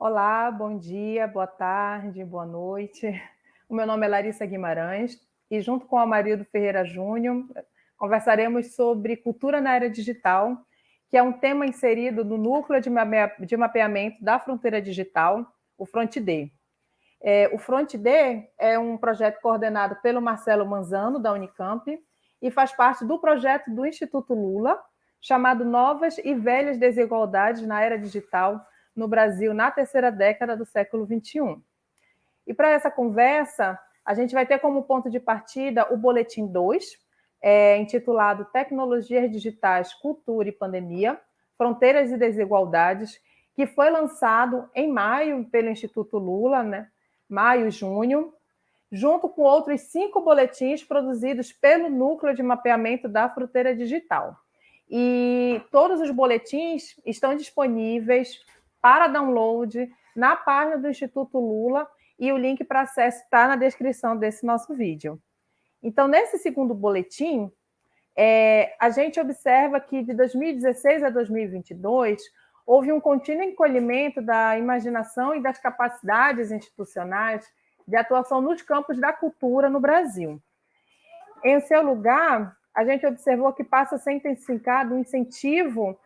Olá, bom dia, boa tarde, boa noite. O meu nome é Larissa Guimarães e, junto com o Amarildo Ferreira Júnior, conversaremos sobre cultura na era digital, que é um tema inserido no núcleo de mapeamento da fronteira digital, o FrontD. O FrontD é um projeto coordenado pelo Marcelo Manzano, da Unicamp, e faz parte do projeto do Instituto Lula, chamado Novas e Velhas Desigualdades na Era Digital no Brasil na terceira década do século XXI. E para essa conversa, a gente vai ter como ponto de partida o Boletim 2, intitulado Tecnologias Digitais, Cultura e Pandemia, Fronteiras e Desigualdades, que foi lançado em maio pelo Instituto Lula, né? Maio e junho, junto com outros 5 boletins produzidos pelo Núcleo de Mapeamento da Fronteira Digital. E todos os boletins estão disponíveis para download na página do Instituto Lula e o link para acesso está na descrição desse nosso vídeo. Então, nesse segundo boletim, a gente observa que de 2016 a 2022 houve um contínuo encolhimento da imaginação e das capacidades institucionais de atuação nos campos da cultura no Brasil. Em seu lugar, a gente observou que passa a ser intensificado um incentivo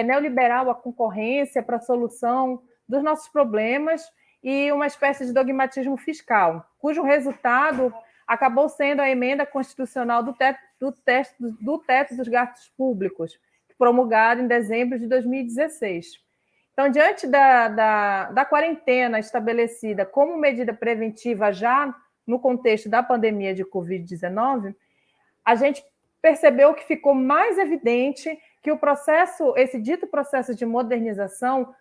neoliberal à concorrência para a solução dos nossos problemas e uma espécie de dogmatismo fiscal, cujo resultado acabou sendo a emenda constitucional do teto dos gastos públicos, promulgada em dezembro de 2016. Então, diante da quarentena estabelecida como medida preventiva já no contexto da pandemia de Covid-19, a gente percebeu que ficou mais evidente que o processo, esse dito processo de modernização,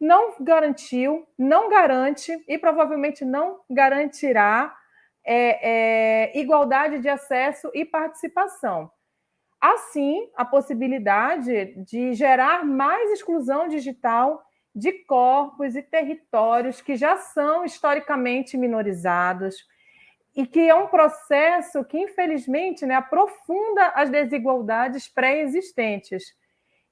não garantiu, não garante e provavelmente não garantirá igualdade de acesso e participação. Assim, a possibilidade de gerar mais exclusão digital de corpos e territórios que já são historicamente minorizados e que é um processo que, infelizmente, aprofunda as desigualdades pré-existentes.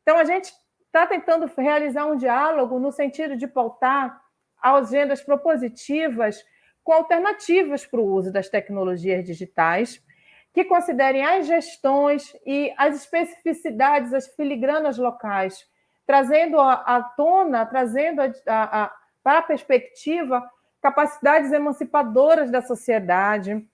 Então, a gente está tentando realizar um diálogo no sentido de pautar agendas propositivas com alternativas para o uso das tecnologias digitais, que considerem as gestões e as especificidades, as filigranas locais, trazendo à tona, trazendo para a perspectiva capacidades emancipadoras da sociedade,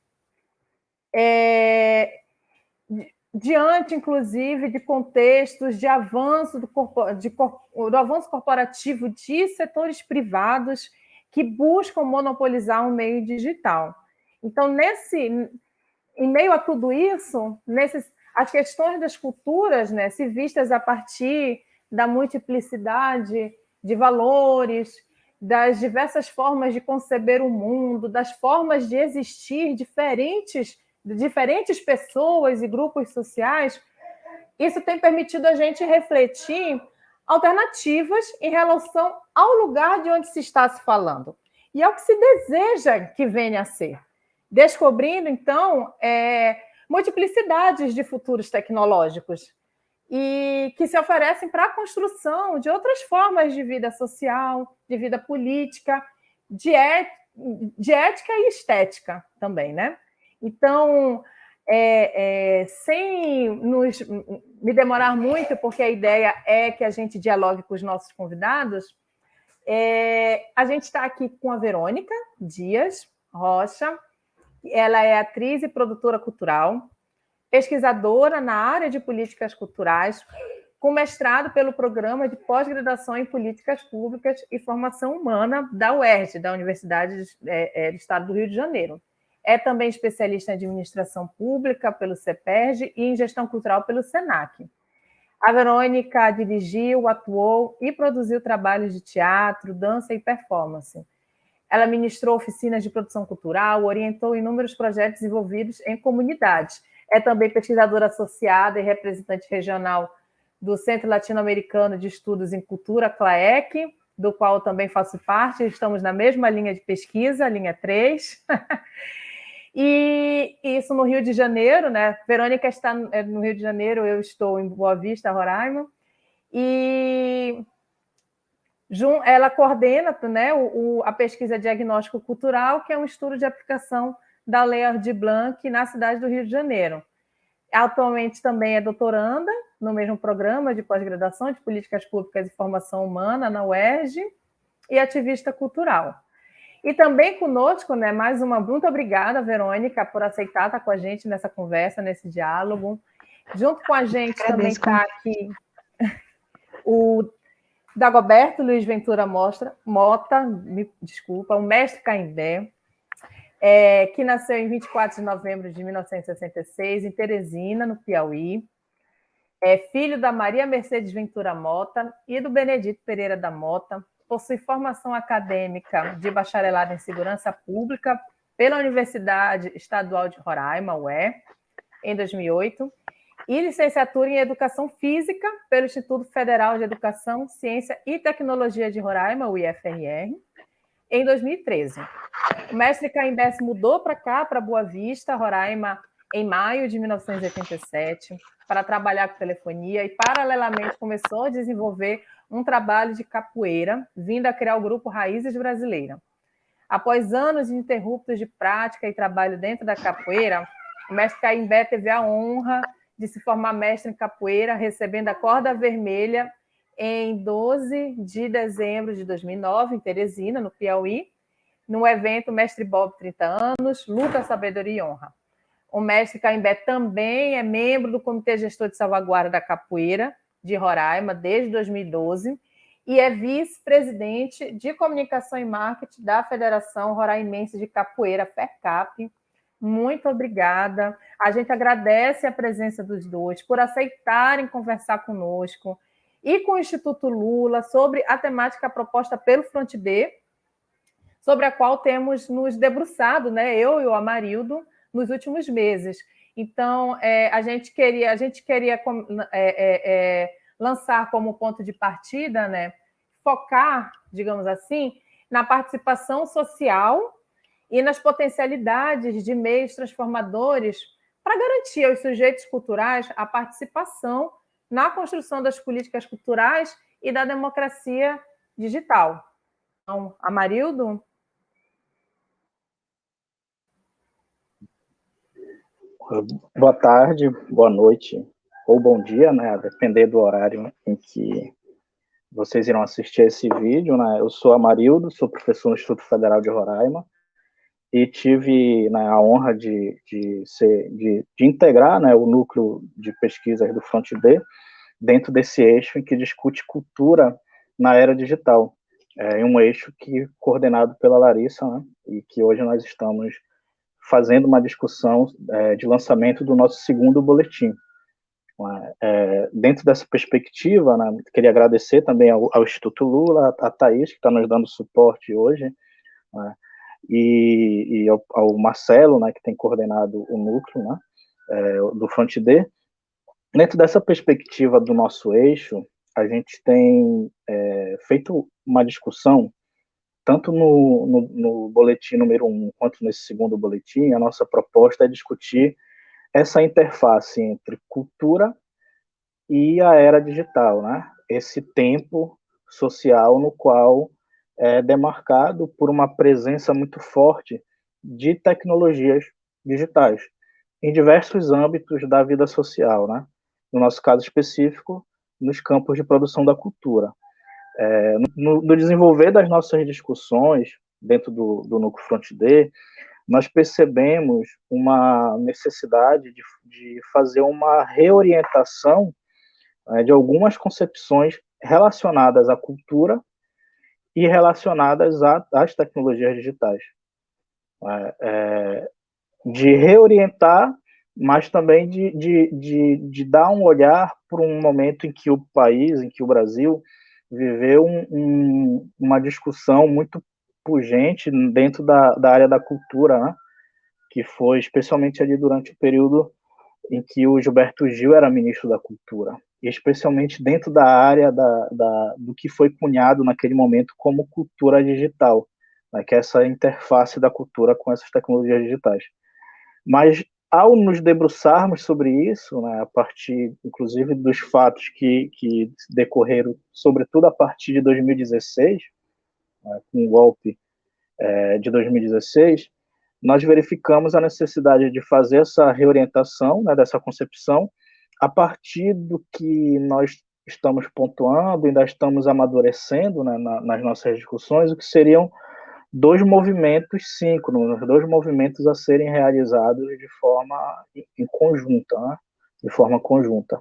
diante, inclusive, de contextos de avanço do avanço corporativo de setores privados que buscam monopolizar o meio digital. Então, em meio a tudo isso, as questões das culturas, se vistas a partir da multiplicidade de valores, das diversas formas de conceber o mundo, das formas de existir de diferentes pessoas e grupos sociais, isso tem permitido a gente refletir alternativas em relação ao lugar de onde se está se falando e ao que se deseja que venha a ser, descobrindo, então, multiplicidades de futuros tecnológicos e que se oferecem para a construção de outras formas de vida social, de vida política, de ética e estética também, né? Então, sem me demorar muito, porque a ideia é que a gente dialogue com os nossos convidados, a gente está aqui com a Verônica Dias Rocha. Ela é atriz e produtora cultural, pesquisadora na área de políticas culturais, com mestrado pelo Programa de Pós-Graduação em Políticas Públicas e Formação Humana da UERJ, da Universidade do Estado do Rio de Janeiro. É também especialista em administração pública pelo CEPERJ e em gestão cultural pelo SENAC. A Verônica dirigiu, atuou e produziu trabalhos de teatro, dança e performance. Ela ministrou oficinas de produção cultural, orientou inúmeros projetos desenvolvidos em comunidades. É também pesquisadora associada e representante regional do Centro Latino-Americano de Estudos em Cultura, CLAEC, do qual eu também faço parte. Estamos na mesma linha de pesquisa, linha 3. E isso no Rio de Janeiro, né? Verônica está no Rio de Janeiro, eu estou em Boa Vista, Roraima. E Ela coordena, né, a pesquisa diagnóstico cultural, que é um estudo de aplicação da Lei Aldir Blanc na cidade do Rio de Janeiro. Atualmente também é doutoranda no mesmo programa de pós-graduação de Políticas Públicas e Formação Humana na UERJ e ativista cultural. E também conosco, né, mais uma, muito obrigada, Verônica, por aceitar estar com a gente nessa conversa, nesse diálogo. Junto com a gente também está aqui o Dagoberto Luiz Ventura Mota, o mestre Caimbé, que nasceu em 24 de novembro de 1966, em Teresina, no Piauí. É filho da Maria Mercedes Ventura Mota e do Benedito Pereira da Mota. Possui formação acadêmica de bacharelado em Segurança Pública pela Universidade Estadual de Roraima, UE, em 2008, e licenciatura em Educação Física pelo Instituto Federal de Educação, Ciência e Tecnologia de Roraima, o IFRR, em 2013. O mestre Caimbé se mudou para cá, para Boa Vista, Roraima, em maio de 1987, para trabalhar com telefonia e, paralelamente, começou a desenvolver um trabalho de capoeira, vindo a criar o grupo Raízes Brasileira. Após anos ininterruptos de prática e trabalho dentro da capoeira, o mestre Caimbé teve a honra de se formar mestre em capoeira, recebendo a corda vermelha em 12 de dezembro de 2009, em Teresina, no Piauí, no evento Mestre Bob 30 anos, Luta, Sabedoria e Honra. O mestre Caimbé também é membro do Comitê Gestor de Salvaguarda da Capoeira de Roraima desde 2012 e é vice-presidente de Comunicação e Marketing da Federação Roraimense de Capoeira, FERCAP. Muito obrigada. A gente agradece a presença dos dois por aceitarem conversar conosco e com o Instituto Lula sobre a temática proposta pelo Front B, sobre a qual temos nos debruçado, né, eu e o Amarildo, nos últimos meses. Então, a gente queria lançar como ponto de partida, né, focar, digamos assim, na participação social e nas potencialidades de meios transformadores para garantir aos sujeitos culturais a participação na construção das políticas culturais e da democracia digital. Então, Amarildo? Boa tarde, boa noite ou bom dia, né, a depender do horário em que vocês irão assistir esse vídeo, né. Eu sou Amarildo, sou professor no Instituto Federal de Roraima e tive, né, a honra de integrar, né, o núcleo de pesquisas do Front B dentro desse eixo em que discute cultura na era digital. É um eixo que coordenado pela Larissa, né, e que hoje nós estamos fazendo uma discussão de lançamento do nosso segundo boletim. Dentro dessa perspectiva, né, queria agradecer também ao Instituto Lula, a Thaís, que está nos dando suporte hoje, né, e ao Marcelo, né, que tem coordenado o núcleo, né, do Front D. Dentro dessa perspectiva do nosso eixo, a gente tem feito uma discussão tanto no boletim número 1 quanto nesse segundo boletim. A nossa proposta é discutir essa interface entre cultura e a era digital, né? Esse tempo social no qual é demarcado por uma presença muito forte de tecnologias digitais em diversos âmbitos da vida social, né? No nosso caso específico, nos campos de produção da cultura. No desenvolver das nossas discussões dentro do Núcleo Front D, nós percebemos uma necessidade de fazer uma reorientação de algumas concepções relacionadas à cultura e relacionadas às tecnologias digitais. De reorientar, mas também de dar um olhar para um momento em que o país, em que o Brasil viveu uma discussão muito pungente dentro da área da cultura, né? Que foi especialmente ali durante o período em que o Gilberto Gil era ministro da Cultura, e especialmente dentro da área do que foi cunhado naquele momento como cultura digital, né? Que é essa interface da cultura com essas tecnologias digitais. Mas ao nos debruçarmos sobre isso, né, a partir, inclusive, dos fatos que decorreram, sobretudo a partir de 2016, né, com o golpe de 2016, nós verificamos a necessidade de fazer essa reorientação, né, dessa concepção, a partir do que nós estamos pontuando, ainda estamos amadurecendo, né, nas nossas discussões, o que seriam dois movimentos síncronos, dois movimentos a serem realizados de forma em conjunta, né? De forma conjunta,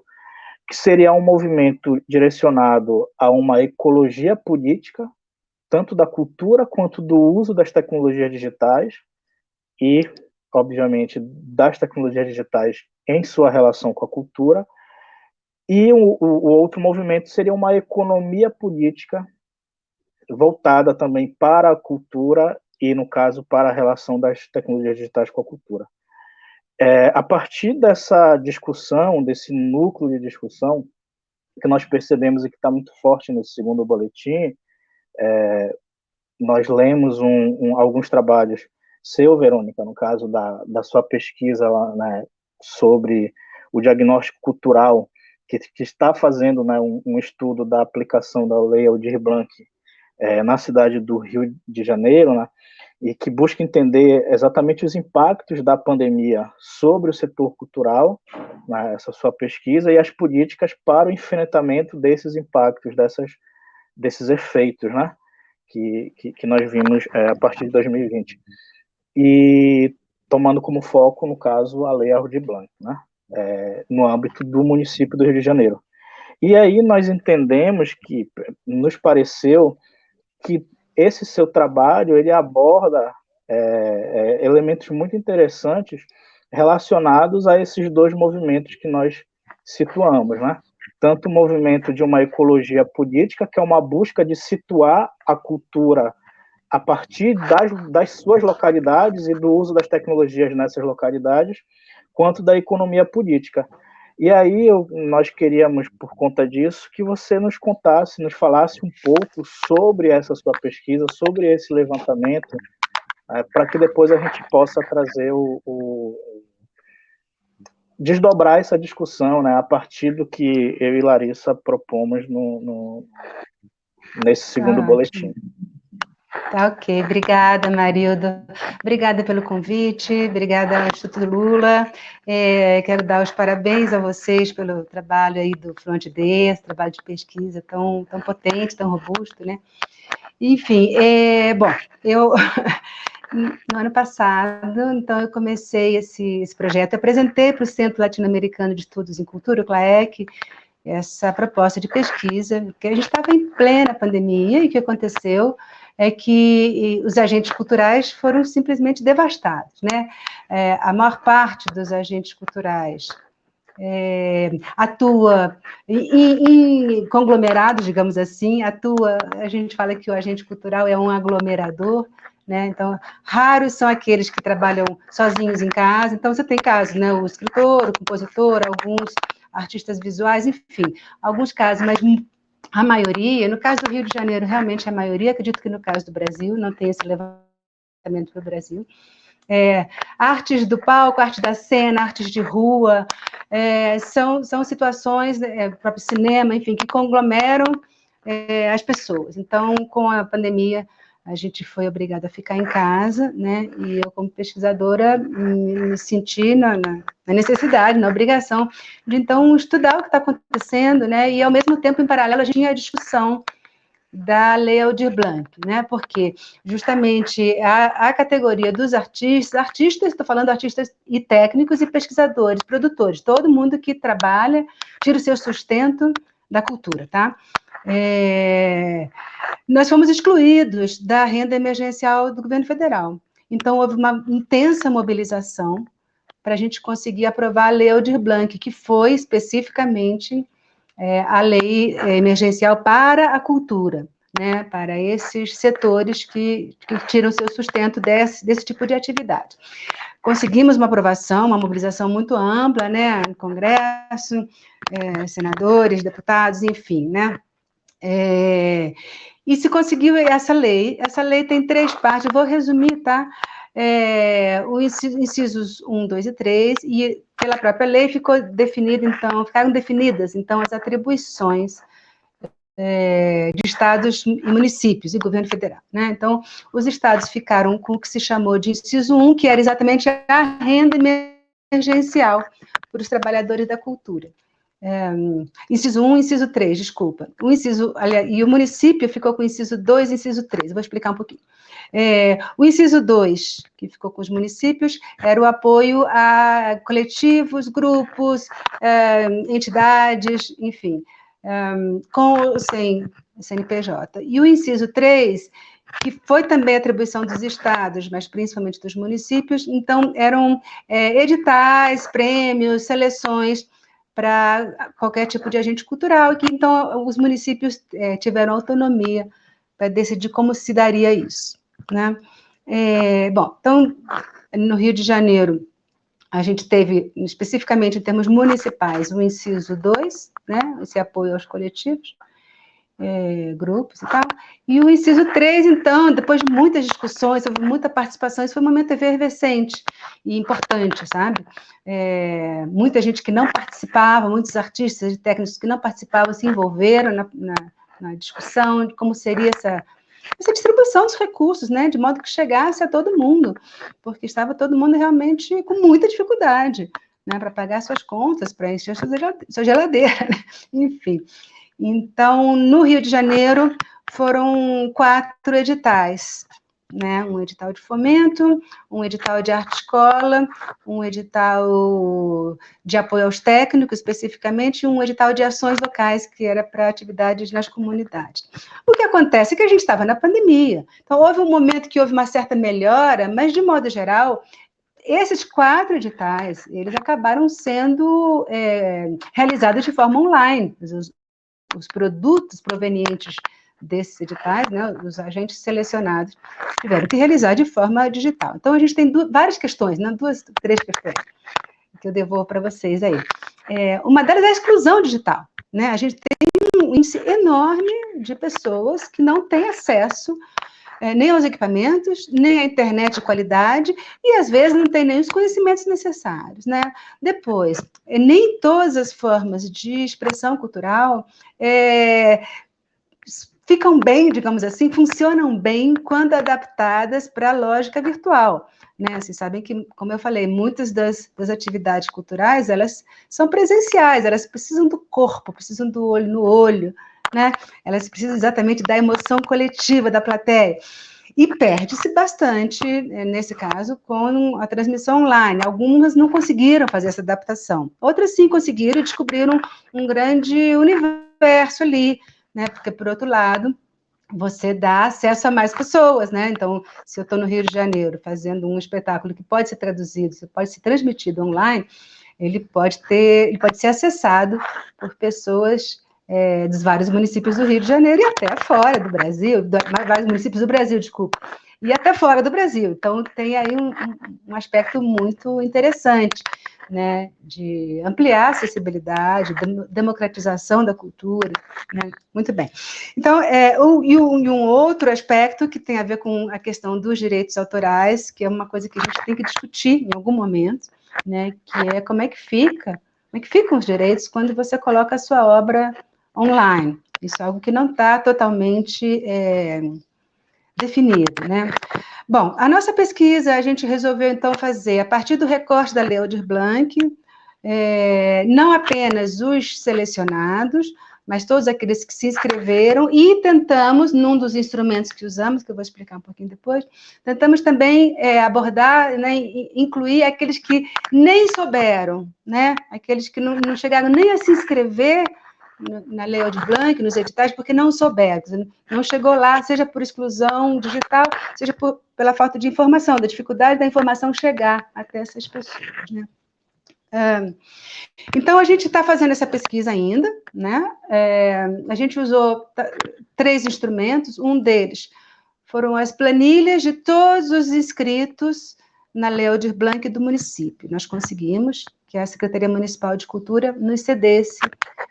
que seria um movimento direcionado a uma ecologia política, tanto da cultura quanto do uso das tecnologias digitais e, obviamente, das tecnologias digitais em sua relação com a cultura, e o outro movimento seria uma economia política voltada também para a cultura e, no caso, para a relação das tecnologias digitais com a cultura. A partir dessa discussão, desse núcleo de discussão, que nós percebemos e que está muito forte nesse segundo boletim, nós lemos alguns trabalhos, seu, Verônica, no caso da sua pesquisa lá, né, sobre o diagnóstico cultural, que está fazendo, né, um estudo da aplicação da Lei Aldir Blanc na cidade do Rio de Janeiro, né, e que busca entender exatamente os impactos da pandemia sobre o setor cultural, né, essa sua pesquisa, e as políticas para o enfrentamento desses impactos, desses efeitos, né, que nós vimos a partir de 2020. E tomando como foco, no caso, a Lei Aldir Blanc, né, no âmbito do município do Rio de Janeiro. E aí nós entendemos que, nos pareceu que esse seu trabalho, ele aborda elementos muito interessantes relacionados a esses dois movimentos que nós situamos, né? Tanto o movimento de uma ecologia política, que é uma busca de situar a cultura a partir das suas localidades e do uso das tecnologias nessas localidades, quanto da economia política. E aí nós queríamos, por conta disso, que você nos contasse, nos falasse um pouco sobre essa sua pesquisa, sobre esse levantamento, para que depois a gente possa trazer desdobrar essa discussão, né, a partir do que eu e Larissa propomos nesse segundo boletim. Tá, ok. Obrigada, Marildo. Obrigada pelo convite, obrigada ao Instituto Lula. Quero dar os parabéns a vocês pelo trabalho aí do Front D, esse trabalho de pesquisa tão potente, tão robusto, né? Enfim, bom, eu... No ano passado, então, eu comecei esse projeto, eu apresentei para o Centro Latino-Americano de Estudos em Cultura, o CLAEC, essa proposta de pesquisa, porque a gente estava em plena pandemia, e o que aconteceu é que os agentes culturais foram simplesmente devastados, né? A maior parte dos agentes culturais atua em conglomerados, digamos assim, a gente fala que o agente cultural é um aglomerador, né? Então, raros são aqueles que trabalham sozinhos em casa. Então, você tem casos, né? O escritor, o compositor, alguns artistas visuais, enfim, alguns casos, mas a maioria, no caso do Rio de Janeiro, realmente a maioria, acredito que no caso do Brasil, não tem esse levantamento para o Brasil, artes do palco, arte da cena, artes de rua, são situações, próprio cinema, enfim, que conglomeram as pessoas. Então, com a pandemia, a gente foi obrigada a ficar em casa, né? E eu, como pesquisadora, me senti na necessidade, na obrigação de, então, estudar o que está acontecendo, né? E, ao mesmo tempo, em paralelo, a gente tinha a discussão da Lei Aldir Blanc, né? Porque, justamente, a categoria dos artistas, estou falando artistas e técnicos e pesquisadores, produtores, todo mundo que trabalha, tira o seu sustento da cultura, tá? Nós fomos excluídos da renda emergencial do governo federal. Então, houve uma intensa mobilização para a gente conseguir aprovar a Lei Aldir Blanc, que foi especificamente a lei emergencial para a cultura, né, para esses setores que tiram seu sustento desse tipo de atividade. Conseguimos uma aprovação, uma mobilização muito ampla, né, no Congresso, senadores, deputados, enfim, né, e se conseguiu essa lei tem 3 partes, eu vou resumir, tá? os incisos 1, 2 e 3, e pela própria lei ficaram definidas, então, as atribuições de estados e municípios e governo federal, né? Então, os estados ficaram com o que se chamou de inciso 1, que era exatamente a renda emergencial para os trabalhadores da cultura. Inciso 1 e inciso 3, desculpa. E o município ficou com o inciso 2 e inciso 3, eu vou explicar um pouquinho. O inciso 2, que ficou com os municípios, era o apoio a coletivos, grupos, entidades, enfim, com ou sem CNPJ. E o inciso 3, que foi também atribuição dos estados, mas principalmente dos municípios, então eram editais, prêmios, seleções para qualquer tipo de agente cultural, e que então os municípios tiveram autonomia para decidir como se daria isso, né? Bom, então, no Rio de Janeiro, a gente teve, especificamente em termos municipais, o inciso 2, né, esse apoio aos coletivos, grupos e tal, e o inciso 3, então, depois de muitas discussões, houve muita participação, isso foi um momento efervescente e importante, sabe? Muita gente que não participava, muitos artistas e técnicos que não participavam se envolveram na discussão de como seria essa distribuição dos recursos, né, de modo que chegasse a todo mundo, porque estava todo mundo realmente com muita dificuldade, né, para pagar suas contas, para encher sua geladeira, né? Enfim. Então, no Rio de Janeiro, foram 4 editais, né? Um edital de fomento, um edital de arte-escola, um edital de apoio aos técnicos, especificamente, e um edital de ações locais, que era para atividades nas comunidades. O que acontece é que a gente estava na pandemia, então houve um momento que houve uma certa melhora, mas, de modo geral, esses 4 editais, eles acabaram sendo realizados de forma online. Os produtos provenientes desses editais, né, os agentes selecionados, tiveram que realizar de forma digital. Então, a gente tem várias questões, né, 3 questões, que eu devolvo para vocês aí. Uma delas é a exclusão digital, né? A gente tem um índice enorme de pessoas que não têm acesso nem aos equipamentos, nem à internet de qualidade, e às vezes não tem nem os conhecimentos necessários, né? Depois, nem todas as formas de expressão cultural ficam bem, digamos assim, funcionam bem quando adaptadas para a lógica virtual, né? Vocês sabem que, como eu falei, muitas das atividades culturais, elas são presenciais, elas precisam do corpo, precisam do olho no olho, né? Elas precisam exatamente da emoção coletiva da plateia. E perde-se bastante, nesse caso, com a transmissão online. Algumas não conseguiram fazer essa adaptação. Outras sim conseguiram e descobriram um grande universo ali, né? Porque, por outro lado, você dá acesso a mais pessoas, né? Então, se eu estou no Rio de Janeiro fazendo um espetáculo que pode ser traduzido, pode ser transmitido online, ele pode ser acessado por pessoas dos vários municípios do Rio de Janeiro e até fora do Brasil, vários municípios do Brasil, desculpa, e até fora do Brasil. Então, tem aí um aspecto muito interessante, né, de ampliar a acessibilidade, democratização da cultura, né? Muito bem. Então, um outro aspecto que tem a ver com a questão dos direitos autorais, que é uma coisa que a gente tem que discutir em algum momento, né, que é como é que ficam os direitos quando você coloca a sua obra online. Isso é algo que não está totalmente definido, né? Bom, a nossa pesquisa, a gente resolveu, então, fazer, a partir do recorte da Lei Aldir Blanc, não apenas os selecionados, mas todos aqueles que se inscreveram, e tentamos, num dos instrumentos que usamos, que eu vou explicar um pouquinho depois, tentamos também abordar, né, incluir aqueles que nem souberam, né, aqueles que não chegaram nem a se inscrever na Lei Aldir Blanc, nos editais, porque não souberam, não chegou lá, seja por exclusão digital, seja pela falta de informação, da dificuldade da informação chegar até essas pessoas, né. Então, a gente está fazendo essa pesquisa ainda, né? A gente usou 3 instrumentos, um deles foram as planilhas de todos os inscritos na Lei Aldir Blanc do município. Nós conseguimos que a Secretaria Municipal de Cultura nos cedesse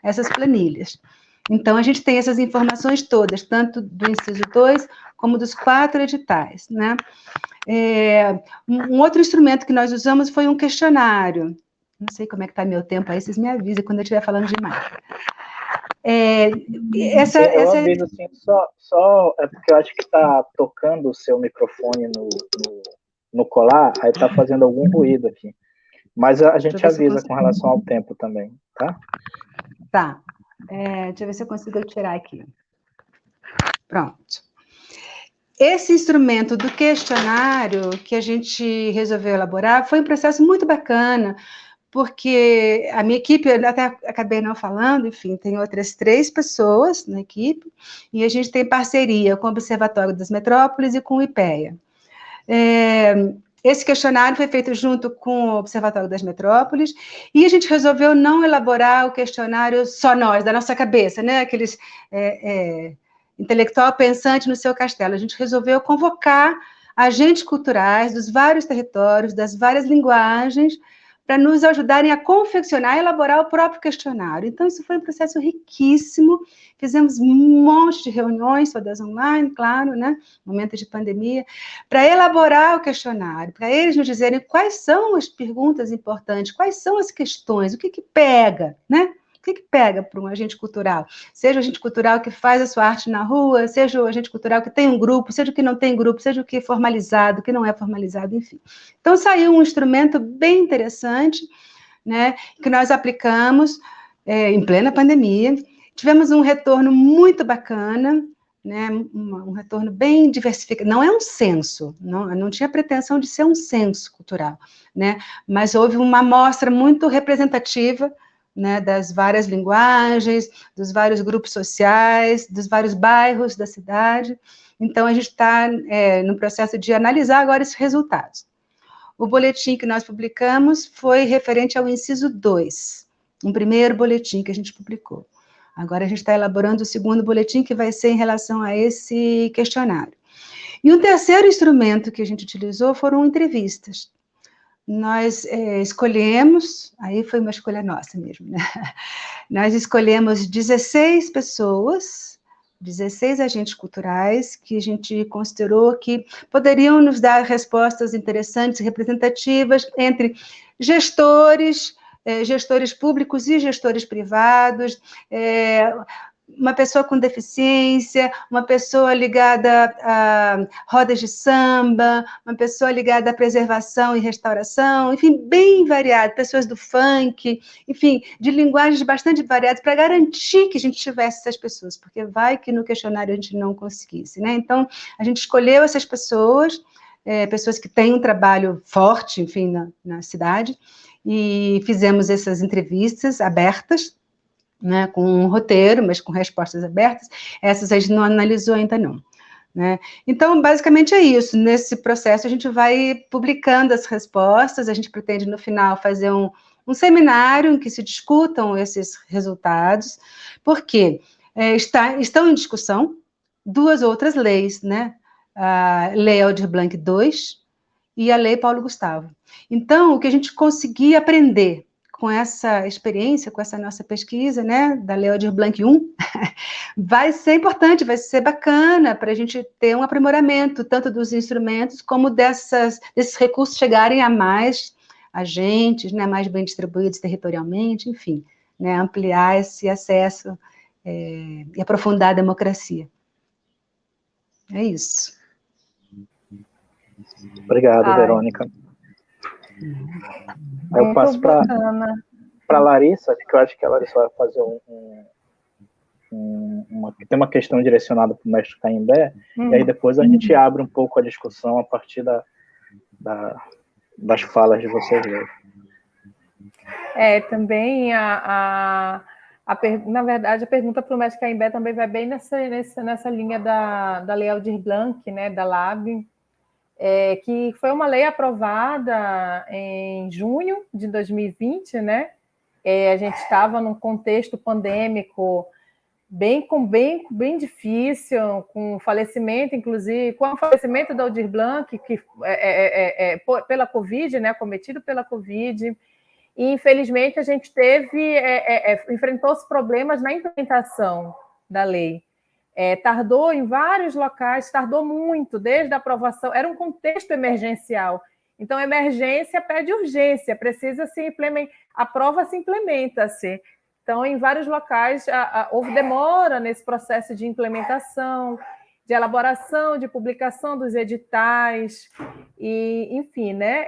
essas planilhas. Então, a gente tem essas informações todas, tanto do inciso 2, como dos 4 editais, né? Um outro instrumento que nós usamos foi um questionário. Não sei como é que está meu tempo aí, vocês me avisam quando eu estiver falando demais. Sim, eu aviso, assim, só é porque eu acho que está tocando o seu microfone no colar, aí está fazendo algum ruído aqui. Mas a gente avisa com relação ao tempo também, tá? Tá. Deixa eu ver se eu consigo tirar aqui. Pronto. Esse instrumento do questionário que a gente resolveu elaborar foi um processo muito bacana, porque a minha equipe, eu até acabei não falando, enfim, tem outras 3 pessoas na equipe, e a gente tem parceria com o Observatório das Metrópoles e com o IPEA. Esse questionário foi feito junto com o Observatório das Metrópoles, e a gente resolveu não elaborar o questionário só nós, da nossa cabeça, né? Aqueles intelectual pensante no seu castelo. A gente resolveu convocar agentes culturais dos vários territórios, das várias linguagens, para nos ajudarem a confeccionar e elaborar o próprio questionário. Então, isso foi um processo riquíssimo. Fizemos um monte de reuniões, todas online, claro, né? Momento de pandemia, para elaborar o questionário, para eles nos dizerem quais são as perguntas importantes, quais são as questões, o que pega, né? O que pega para um agente cultural? Seja o agente cultural que faz a sua arte na rua, seja o agente cultural que tem um grupo, seja o que não tem grupo, seja o que é formalizado, o que não é formalizado, enfim. Então, saiu um instrumento bem interessante, né, que nós aplicamos em plena pandemia. Tivemos um retorno muito bacana, né, um retorno bem diversificado. Não é um censo, não tinha pretensão de ser um censo cultural, né, mas houve uma amostra muito representativa, né, das várias linguagens, dos vários grupos sociais, dos vários bairros da cidade. Então, a gente está no processo de analisar agora esses resultados. O boletim que nós publicamos foi referente ao inciso 2, um primeiro boletim que a gente publicou. Agora a gente está elaborando o segundo boletim, que vai ser em relação a esse questionário. E o terceiro instrumento que a gente utilizou foram entrevistas. Nós escolhemos, aí foi uma escolha nossa mesmo, né? Nós escolhemos 16 pessoas, 16 agentes culturais, que a gente considerou que poderiam nos dar respostas interessantes e representativas entre gestores, gestores públicos e gestores privados, uma pessoa com deficiência, uma pessoa ligada a rodas de samba, uma pessoa ligada à preservação e restauração, enfim, bem variado, pessoas do funk, enfim, de linguagens bastante variadas, para garantir que a gente tivesse essas pessoas, porque vai que no questionário a gente não conseguisse, né? Então, a gente escolheu essas pessoas, pessoas que têm um trabalho forte, enfim, na cidade, e fizemos essas entrevistas abertas, né, com um roteiro, mas com respostas abertas. Essas a gente não analisou ainda não, né? Então, basicamente é isso. Nesse processo, a gente vai publicando as respostas, a gente pretende, no final, fazer um seminário em que se discutam esses resultados, porque estão em discussão 2 outras leis, né? A Lei Aldir Blanc II e a Lei Paulo Gustavo. Então, o que a gente conseguir aprender com essa experiência, com essa nossa pesquisa, né, da Lei Aldir Blanc I, vai ser importante, vai ser bacana para a gente ter um aprimoramento, tanto dos instrumentos, como desses recursos chegarem a mais agentes, né, mais bem distribuídos territorialmente, enfim, né, ampliar esse acesso e aprofundar a democracia. É isso. Obrigado, Verônica. Eu passo para a Larissa, que eu acho que a Larissa vai fazer tem uma questão direcionada para o mestre Caimbé, e aí depois a gente abre um pouco a discussão a partir das falas de vocês dois. Também na verdade, a pergunta para o mestre Caimbé também vai bem nessa linha da Lei Aldir Blanc, né, da LAB, que foi uma lei aprovada em junho de 2020, né? A gente estava num contexto pandêmico bem difícil, com falecimento, inclusive, com o falecimento da Aldir Blanc, que pela Covid, né, cometido pela Covid, e, infelizmente, a gente enfrentou-se problemas na implementação da lei. Tardou em vários locais, tardou muito, desde a aprovação, era um contexto emergencial. Então, emergência pede urgência, precisa se implementar, a prova se implementa-se. Então, em vários locais, houve demora nesse processo de implementação, de elaboração, de publicação dos editais, e, enfim, né?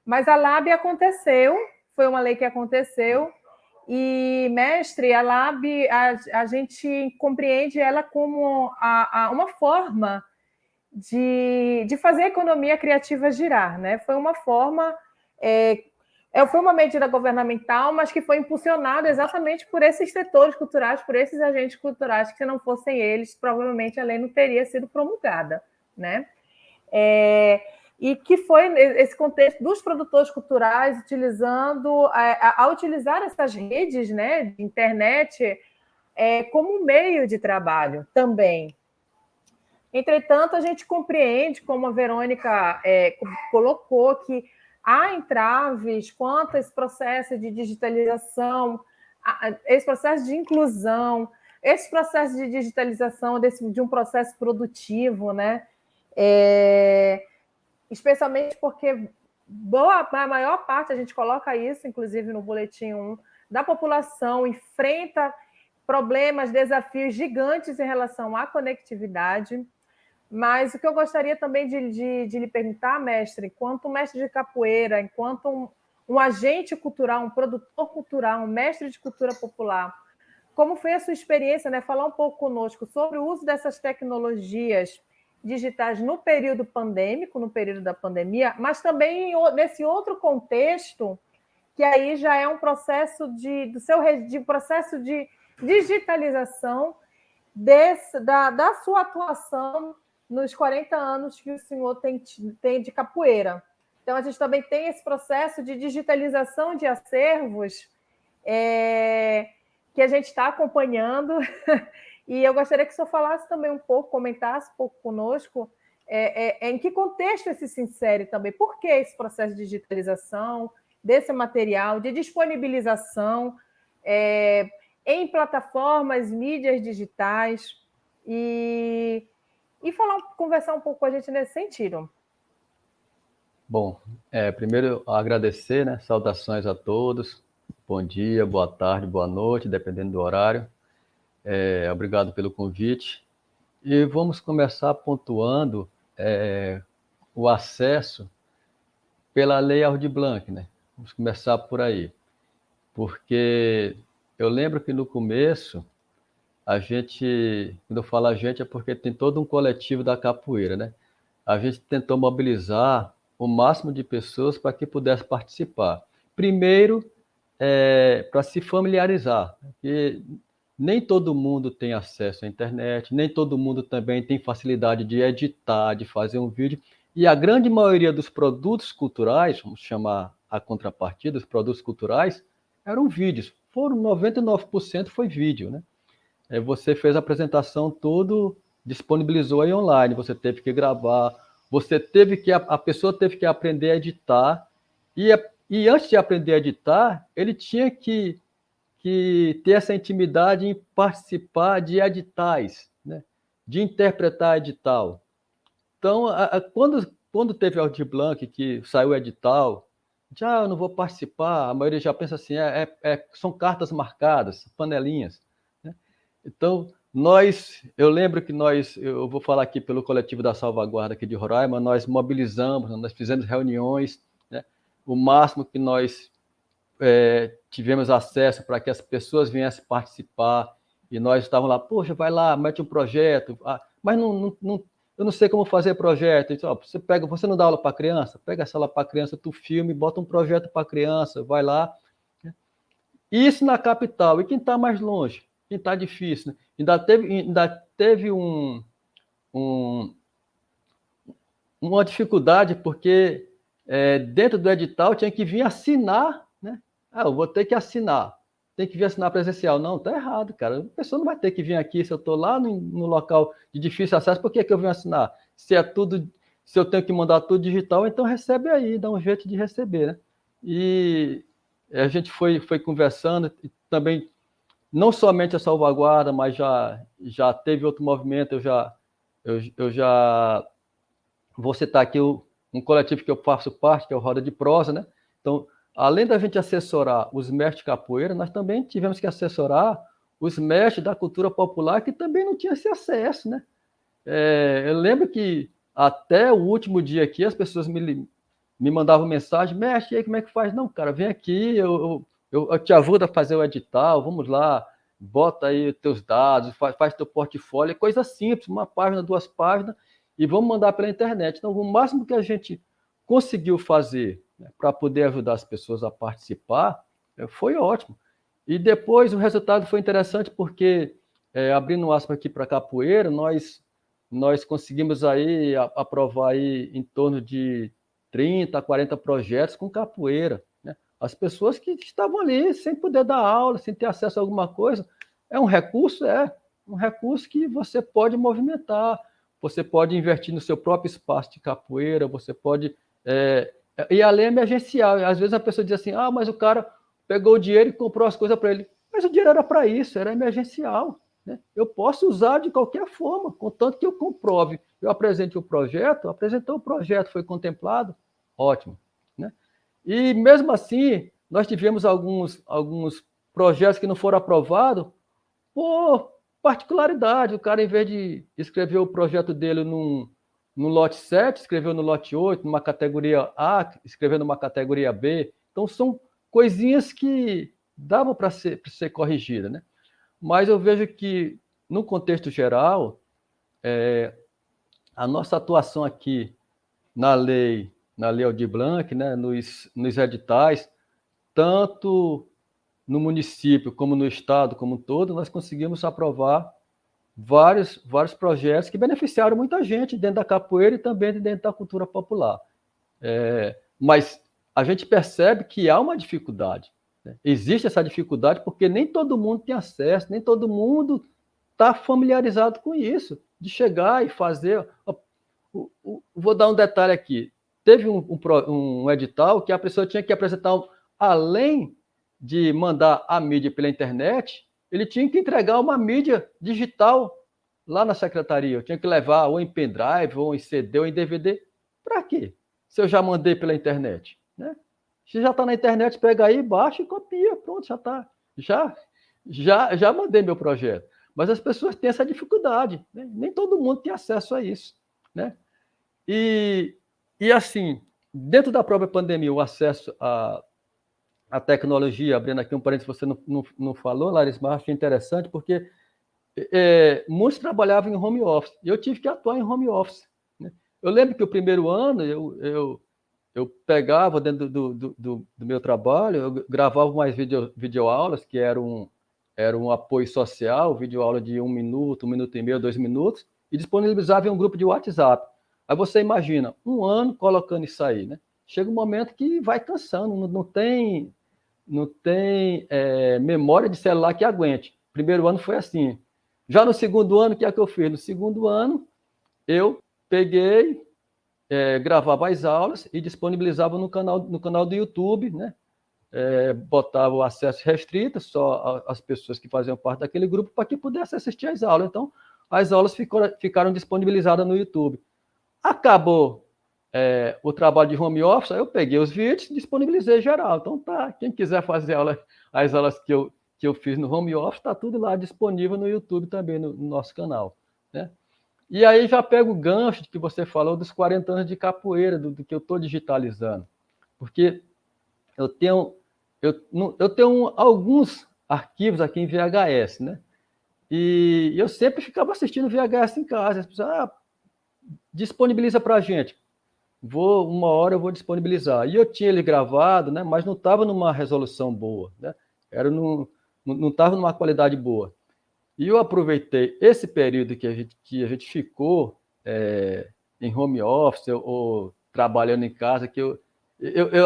Mas a LAB aconteceu, foi uma lei que aconteceu, e, mestre, a LAB, a gente compreende ela como uma forma de fazer a economia criativa girar, né? Foi uma forma, foi uma medida governamental, mas que foi impulsionada exatamente por esses setores culturais, por esses agentes culturais, que se não fossem eles, provavelmente a lei não teria sido promulgada, né? E que foi esse contexto dos produtores culturais utilizando, a utilizar essas redes, né, de internet como um meio de trabalho também. Entretanto, a gente compreende, como a Verônica colocou, que há entraves quanto a esse processo de digitalização, esse processo de inclusão, esse processo de digitalização de um processo produtivo, né? Especialmente porque a maior parte, a gente coloca isso, inclusive no boletim 1, da população enfrenta problemas, desafios gigantes em relação à conectividade. Mas o que eu gostaria também de lhe perguntar, mestre, enquanto mestre de capoeira, enquanto um agente cultural, um produtor cultural, um mestre de cultura popular, como foi a sua experiência, né? Falar um pouco conosco sobre o uso dessas tecnologias digitais no período pandêmico, no período da pandemia, mas também nesse outro contexto, que aí já é um processo de processo de digitalização da sua atuação nos 40 anos que o senhor tem de capoeira. Então, a gente também tem esse processo de digitalização de acervos que a gente está acompanhando, e eu gostaria que o senhor falasse também um pouco, comentasse um pouco conosco, em que contexto esse se insere também, por que esse processo de digitalização desse material, de disponibilização em plataformas, mídias digitais, e conversar um pouco com a gente nesse sentido. Bom, primeiro agradecer, né? Saudações a todos. Bom dia, boa tarde, boa noite, dependendo do horário. Obrigado pelo convite. E vamos começar pontuando o acesso pela Lei Aldir Blanc, né? Vamos começar por aí. Porque eu lembro que no começo, quando eu falo a gente, é porque tem todo um coletivo da capoeira, né? A gente tentou mobilizar o máximo de pessoas para que pudesse participar. Primeiro, para se familiarizar, porque nem todo mundo tem acesso à internet, nem todo mundo também tem facilidade de editar, de fazer um vídeo, e a grande maioria dos produtos culturais, vamos chamar a contrapartida, os produtos culturais, eram vídeos. 99% foi vídeo, né? Você fez a apresentação, tudo disponibilizou aí online, você teve que gravar, a pessoa teve que aprender a editar, e antes de aprender a editar, ele tinha que ter essa intimidade em participar de editais, né? De interpretar edital. Então, quando teve o Aldir Blanc, que saiu o edital, eu não vou participar, a maioria já pensa assim, são cartas marcadas, panelinhas, né? Então, eu lembro que eu vou falar aqui pelo coletivo da Salvaguarda aqui de Roraima, nós mobilizamos, nós fizemos reuniões, né? O máximo que nós tivemos acesso para que as pessoas viessem participar, e nós estávamos lá, poxa, vai lá, mete um projeto, mas eu não sei como fazer projeto. Então, você não dá aula para criança? Pega essa aula para criança, tu filme, bota um projeto para criança, vai lá. Isso na capital. E quem está mais longe? Quem está difícil? Né? Ainda teve uma dificuldade, porque dentro do edital tinha que vir assinar, né? Eu vou ter que assinar. Tem que vir assinar presencial. Não, tá errado, cara. A pessoa não vai ter que vir aqui se eu estou lá no local de difícil acesso, por que eu venho assinar? Se eu tenho que mandar tudo digital, então recebe aí, dá um jeito de receber, né? E a gente foi conversando, e também, não somente a salvaguarda, mas já teve outro movimento, eu já vou citar aqui um coletivo que eu faço parte, que é o Roda de Prosa, né? Então, além da gente assessorar os mestres de capoeira, nós também tivemos que assessorar os mestres da cultura popular, que também não tinham esse acesso, né? Eu lembro que até o último dia aqui, as pessoas me mandavam mensagem: mestre, e aí como é que faz? Não, cara, vem aqui, eu te ajudo a fazer o edital, vamos lá, bota aí os teus dados, faz teu portfólio, é coisa simples, uma página, 2 páginas, e vamos mandar pela internet. Então, o máximo que a gente conseguiu fazer, né, para poder ajudar as pessoas a participar, foi ótimo. E depois o resultado foi interessante porque, abrindo aspas aqui para capoeira, nós conseguimos aí aprovar aí em torno de 30 a 40 projetos com capoeira, né? As pessoas que estavam ali sem poder dar aula, sem ter acesso a alguma coisa, é um recurso que você pode movimentar, você pode investir no seu próprio espaço de capoeira, você pode... e a lei é emergencial, às vezes a pessoa diz assim: ah, mas o cara pegou o dinheiro e comprou as coisas para ele. Mas o dinheiro era para isso, era emergencial, né? Eu posso usar de qualquer forma, contanto que eu comprove, eu apresente o projeto, apresentou o projeto, foi contemplado, ótimo, né? E mesmo assim, nós tivemos alguns projetos que não foram aprovados por particularidade. O cara, em vez de escrever o projeto dele no lote 7, escreveu no lote 8, numa categoria A, escreveu numa categoria B. Então, são coisinhas que davam para ser corrigida, né? Mas eu vejo que, no contexto geral, a nossa atuação aqui na lei Aldir Blanc, né, nos editais, tanto no município como no estado como um todo, nós conseguimos aprovar vários projetos que beneficiaram muita gente dentro da capoeira e também dentro da cultura popular. Mas a gente percebe que há uma dificuldade, né? Existe essa dificuldade porque nem todo mundo tem acesso, nem todo mundo está familiarizado com isso, de chegar e fazer. Vou dar um detalhe aqui. Teve um edital que a pessoa tinha que apresentar, além de mandar a mídia pela internet, ele tinha que entregar uma mídia digital lá na secretaria. Eu tinha que levar ou em pendrive, ou em CD, ou em DVD. Para quê? Se eu já mandei pela internet, né? Se já está na internet, pega aí, baixa e copia. Pronto, já está. Já mandei meu projeto. Mas as pessoas têm essa dificuldade, né? Nem todo mundo tem acesso a isso, né? E assim, dentro da própria pandemia, o acesso à tecnologia, abrindo aqui um parênteses, você não falou, Larissa, mas achei interessante, porque muitos trabalhavam em home office, e eu tive que atuar em home office, né? Eu lembro que o primeiro ano eu pegava dentro do meu trabalho, eu gravava mais videoaulas, que era um apoio social, videoaula de 1 minuto, 1 minuto e meio, 2 minutos, e disponibilizava em um grupo de WhatsApp. Aí você imagina, 1 ano colocando isso aí, né? Chega um momento que vai cansando, não tem memória de celular que aguente. Primeiro ano foi assim. Já no segundo ano, o que é que eu fiz? No segundo ano, eu peguei, gravava as aulas e disponibilizava no canal do YouTube, né? Botava o acesso restrito, só as pessoas que faziam parte daquele grupo, para que pudesse assistir às aulas. Então, as aulas ficaram disponibilizadas no YouTube. Acabou o trabalho de home office, eu peguei os vídeos e disponibilizei geral. Então, tá, quem quiser fazer as aulas que eu fiz no home office, está tudo lá disponível no YouTube também, no nosso canal, né? E aí já pego o gancho que você falou dos 40 anos de capoeira, do que eu estou digitalizando. Porque eu tenho alguns arquivos aqui em VHS, né? E eu sempre ficava assistindo VHS em casa. As pessoas, disponibiliza para a gente. Uma hora eu vou disponibilizar. E eu tinha ele gravado, né? Mas não estava numa resolução boa, né? Não estava numa qualidade boa. E eu aproveitei esse período que a gente ficou em home office ou trabalhando em casa, que eu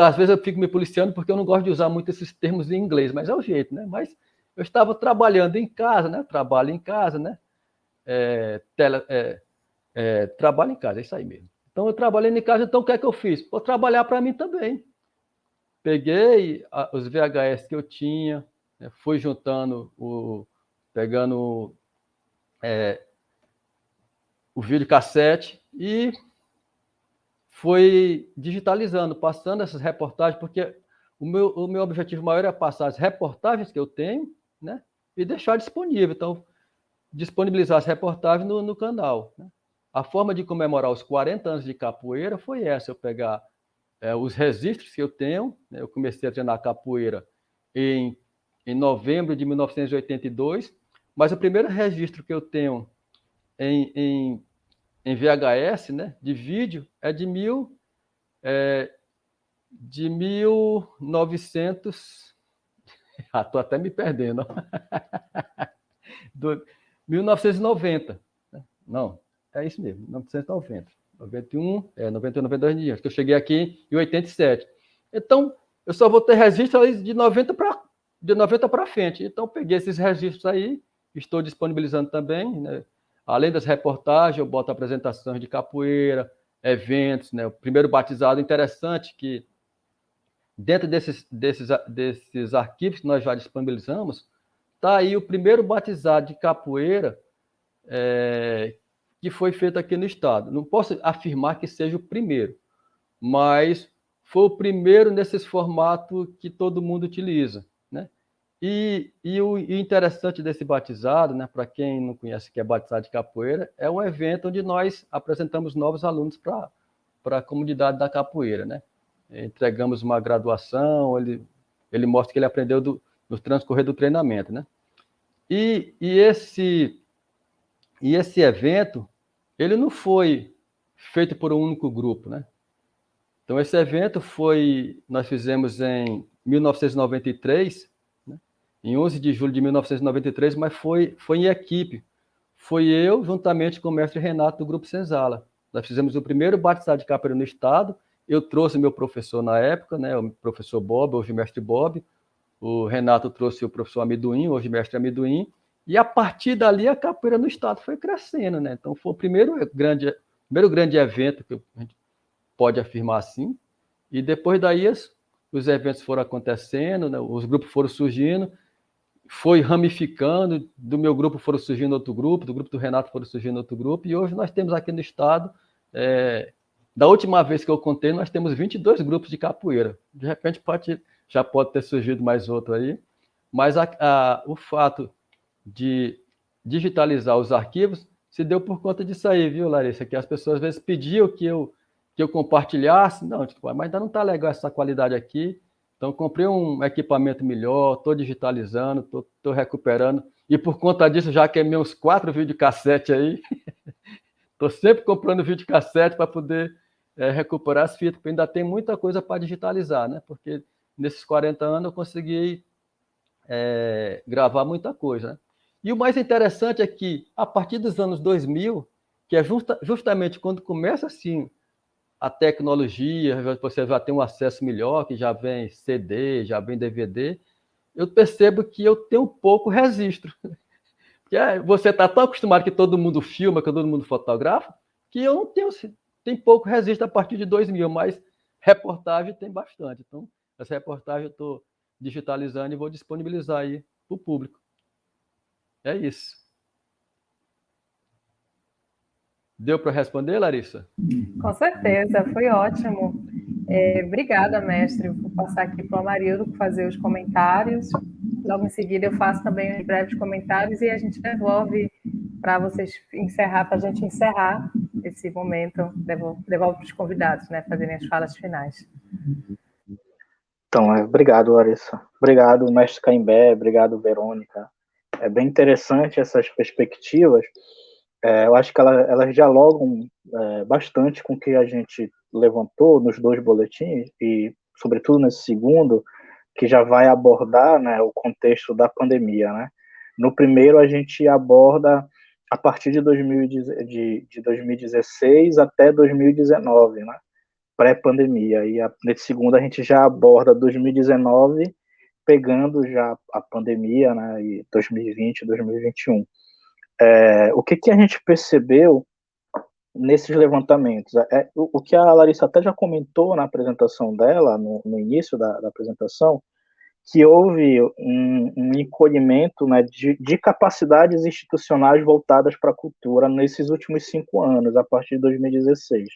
às vezes eu fico me policiando porque eu não gosto de usar muito esses termos em inglês, mas é o jeito, né? Mas eu estava trabalhando em casa, né? Trabalho em casa, né? Trabalho em casa, é isso aí mesmo. Então eu trabalhei em casa, então o que é que eu fiz? Vou trabalhar para mim também. peguei os VHS que eu tinha, né, fui juntando, pegando o videocassete e foi digitalizando, passando essas reportagens, porque o meu objetivo maior é passar as reportagens que eu tenho, né, e deixar disponível. Então, disponibilizar as reportagens no canal, né? A forma de comemorar os 40 anos de capoeira foi essa, eu pegar os registros que eu tenho, né? Eu comecei a treinar capoeira em novembro de 1982, mas o primeiro registro que eu tenho em VHS, né, de vídeo, é de 1900... Estou até me perdendo. 1990. Não, é isso mesmo, 1990. 91, 91, 92 dias, que eu cheguei aqui em 87. Então, eu só vou ter registro aí de 90 para frente. Então, peguei esses registros aí, estou disponibilizando também, né? Além das reportagens, eu boto apresentações de capoeira, eventos, né? O primeiro batizado, interessante que dentro desses arquivos que nós já disponibilizamos, está aí o primeiro batizado de capoeira que foi feito aqui no estado. Não posso afirmar que seja o primeiro, mas foi o primeiro nesses formatos que todo mundo utiliza, né? E o interessante desse batizado, né, para quem não conhece o que é batizado de capoeira, é um evento onde nós apresentamos novos alunos para a comunidade da capoeira, né? Entregamos uma graduação, ele mostra que ele aprendeu no transcorrer do treinamento, né? E esse evento, ele não foi feito por um único grupo, né? Então, esse evento nós fizemos em 1993, né? Em 11 de julho de 1993, mas foi em equipe. Foi eu, juntamente com o mestre Renato, do Grupo Senzala. Nós fizemos o primeiro batizado de capoeira no estado. Eu trouxe meu professor na época, né? O professor Bob, hoje mestre Bob. O Renato trouxe o professor Amiduim, hoje mestre Amiduim. E a partir dali a capoeira no estado foi crescendo, né? Então foi o primeiro grande evento que a gente pode afirmar assim. E depois daí os eventos foram acontecendo, né? Os grupos foram surgindo, foi ramificando, do meu grupo foram surgindo outro grupo, do grupo do Renato foram surgindo outro grupo, e hoje nós temos aqui no estado, da última vez que eu contei, nós temos 22 grupos de capoeira. De repente já pode ter surgido mais outro aí, mas o fato de digitalizar os arquivos se deu por conta disso aí, viu, Larissa? Que as pessoas às vezes pediam que eu compartilhasse, não, mas ainda não está legal essa qualidade aqui, então comprei um equipamento melhor, estou digitalizando, estou recuperando, e por conta disso já queimei uns 4 videocassete aí, estou sempre comprando videocassete para poder recuperar as fitas, porque ainda tem muita coisa para digitalizar, né? Porque nesses 40 anos eu consegui gravar muita coisa, né? E o mais interessante é que, a partir dos anos 2000, que é justamente quando começa assim a tecnologia, você já tem um acesso melhor, que já vem CD, já vem DVD, eu percebo que eu tenho pouco registro. Você está tão acostumado que todo mundo filma, que todo mundo fotografa, que eu não tenho, tem pouco registro a partir de 2000, mas reportagem tem bastante. Então, essa reportagem eu estou digitalizando e vou disponibilizar aí para o público. É isso. Deu para responder, Larissa? Com certeza, foi ótimo. Obrigada, mestre. Vou passar aqui para o Amarildo fazer os comentários. Logo em seguida eu faço também os breves comentários e a gente devolve para vocês encerrar, para a gente encerrar esse momento. Devolve para os convidados, né, fazerem as falas finais. Então, obrigado, Larissa. Obrigado, mestre Caimbé. Obrigado, Verônica. É bem interessante essas perspectivas. Eu acho que elas dialogam bastante com o que a gente levantou nos 2 boletins, e, sobretudo, nesse segundo, que já vai abordar, né, o contexto da pandemia, né? No primeiro, a gente aborda a partir de 2016 até 2019, né? Pré-pandemia. E nesse segundo, a gente já aborda 2019, pegando já a pandemia, né, e 2020, 2021. O que a gente percebeu nesses levantamentos. O que a Larissa até já comentou na apresentação dela, no início da apresentação, que houve um encolhimento, né, de capacidades institucionais voltadas para a cultura nesses últimos 5 anos, a partir de 2016.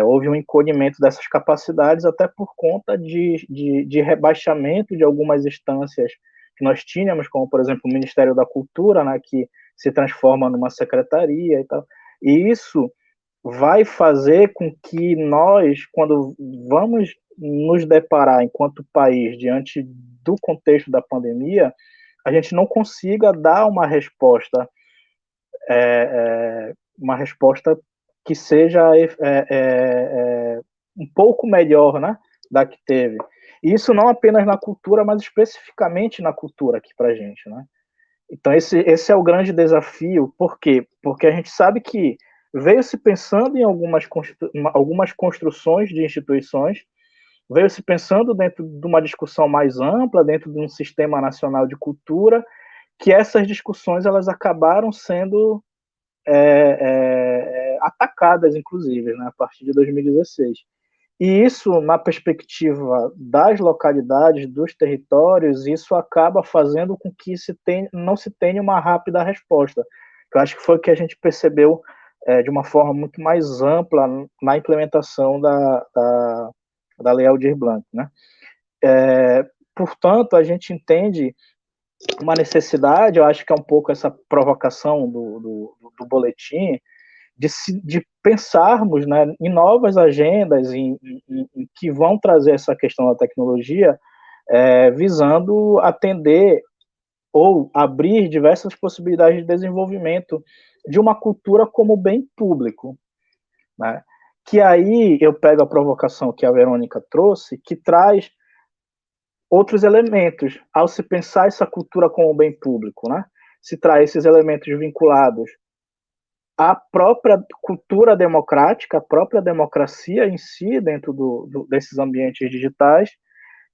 Houve um encolhimento dessas capacidades até por conta de rebaixamento de algumas instâncias que nós tínhamos, como, por exemplo, o Ministério da Cultura, né, que se transforma numa secretaria e tal. E isso vai fazer com que nós, quando vamos nos deparar enquanto país diante do contexto da pandemia, a gente não consiga dar uma resposta que seja um pouco melhor, né, da que teve. E isso não apenas na cultura, mas especificamente na cultura aqui para a gente, né? Então esse é o grande desafio. Por quê? Porque a gente sabe que veio-se pensando em algumas construções de instituições, veio-se pensando dentro de uma discussão mais ampla, dentro de um sistema nacional de cultura, que essas discussões elas acabaram sendo atacadas, inclusive, né, a partir de 2016. E isso, na perspectiva das localidades, dos territórios, isso acaba fazendo com que não se tenha uma rápida resposta. Eu acho que foi o que a gente percebeu de uma forma muito mais ampla na implementação da Lei Aldir Blanc, né? Portanto, a gente entende uma necessidade, eu acho que é um pouco essa provocação do boletim, de pensarmos, né, em novas agendas em que vão trazer essa questão da tecnologia, visando atender ou abrir diversas possibilidades de desenvolvimento de uma cultura como bem público, né? Que aí eu pego a provocação que a Verônica trouxe, que traz outros elementos. Ao se pensar essa cultura como bem público, né? Se traz esses elementos vinculados à própria cultura democrática, a própria democracia em si, dentro desses ambientes digitais,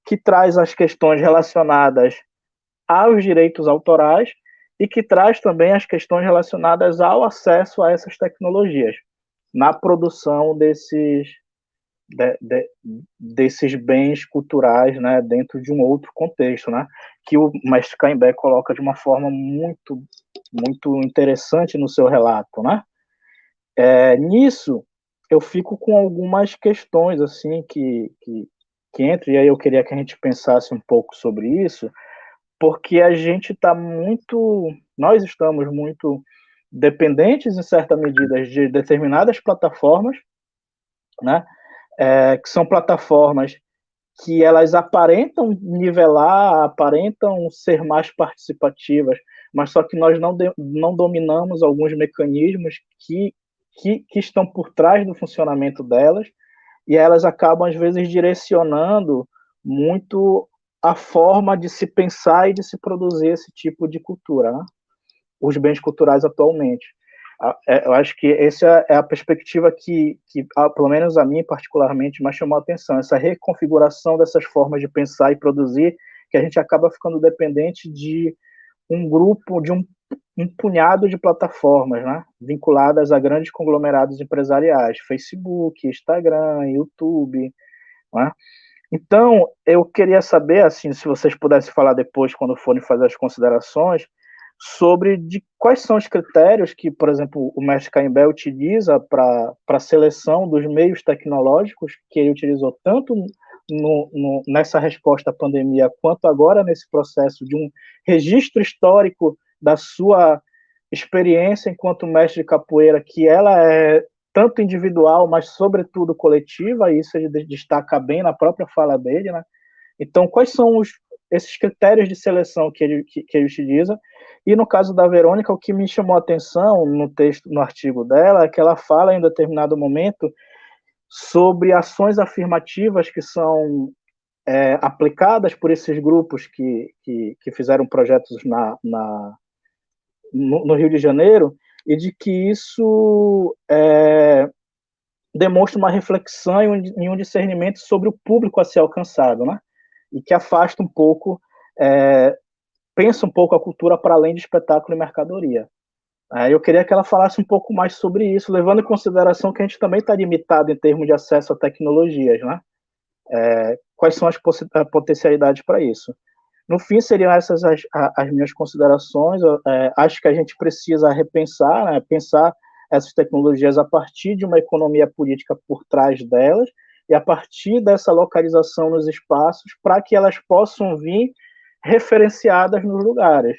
que traz as questões relacionadas aos direitos autorais e que traz também as questões relacionadas ao acesso a essas tecnologias, na produção desses bens culturais, né, dentro de um outro contexto, né, que o mestre Caimbé coloca de uma forma muito, muito interessante no seu relato, né? Nisso, eu fico com algumas questões assim que entram, e aí eu queria que a gente pensasse um pouco sobre isso, porque nós estamos muito dependentes, em certa medida, de determinadas plataformas, né? Que são plataformas que elas aparentam nivelar, aparentam ser mais participativas, mas só que nós não dominamos alguns mecanismos que estão por trás do funcionamento delas, e elas acabam, às vezes, direcionando muito a forma de se pensar e de se produzir esse tipo de cultura, né? Os bens culturais atualmente. Eu acho que essa é a perspectiva que, pelo menos a mim particularmente, mais chamou a atenção, essa reconfiguração dessas formas de pensar e produzir, que a gente acaba ficando dependente de um grupo, de um punhado de plataformas, né, vinculadas a grandes conglomerados empresariais, Facebook, Instagram, YouTube, né? Então, eu queria saber, assim, se vocês pudessem falar depois, quando forem fazer as considerações, sobre quais são os critérios que, por exemplo, o mestre Caimbé utiliza para a seleção dos meios tecnológicos, que ele utilizou tanto nessa resposta à pandemia, quanto agora nesse processo de um registro histórico da sua experiência enquanto mestre de capoeira, que ela é tanto individual, mas sobretudo coletiva, e isso ele destaca bem na própria fala dele, né? Então, quais são esses critérios de seleção que ele utiliza? E no caso da Verônica, o que me chamou a atenção no artigo dela, é que ela fala em determinado momento sobre ações afirmativas que são aplicadas por esses grupos que fizeram projetos no Rio de Janeiro, e de que isso demonstra uma reflexão e um discernimento sobre o público a ser alcançado, né? E que afasta um pouco, pensa um pouco a cultura para além de espetáculo e mercadoria. Eu queria que ela falasse um pouco mais sobre isso, levando em consideração que a gente também está limitado em termos de acesso a tecnologias, né? Quais são as potencialidades para isso? No fim, seriam essas as minhas considerações. Acho que a gente precisa repensar, né, pensar essas tecnologias a partir de uma economia política por trás delas e a partir dessa localização nos espaços para que elas possam vir referenciadas nos lugares.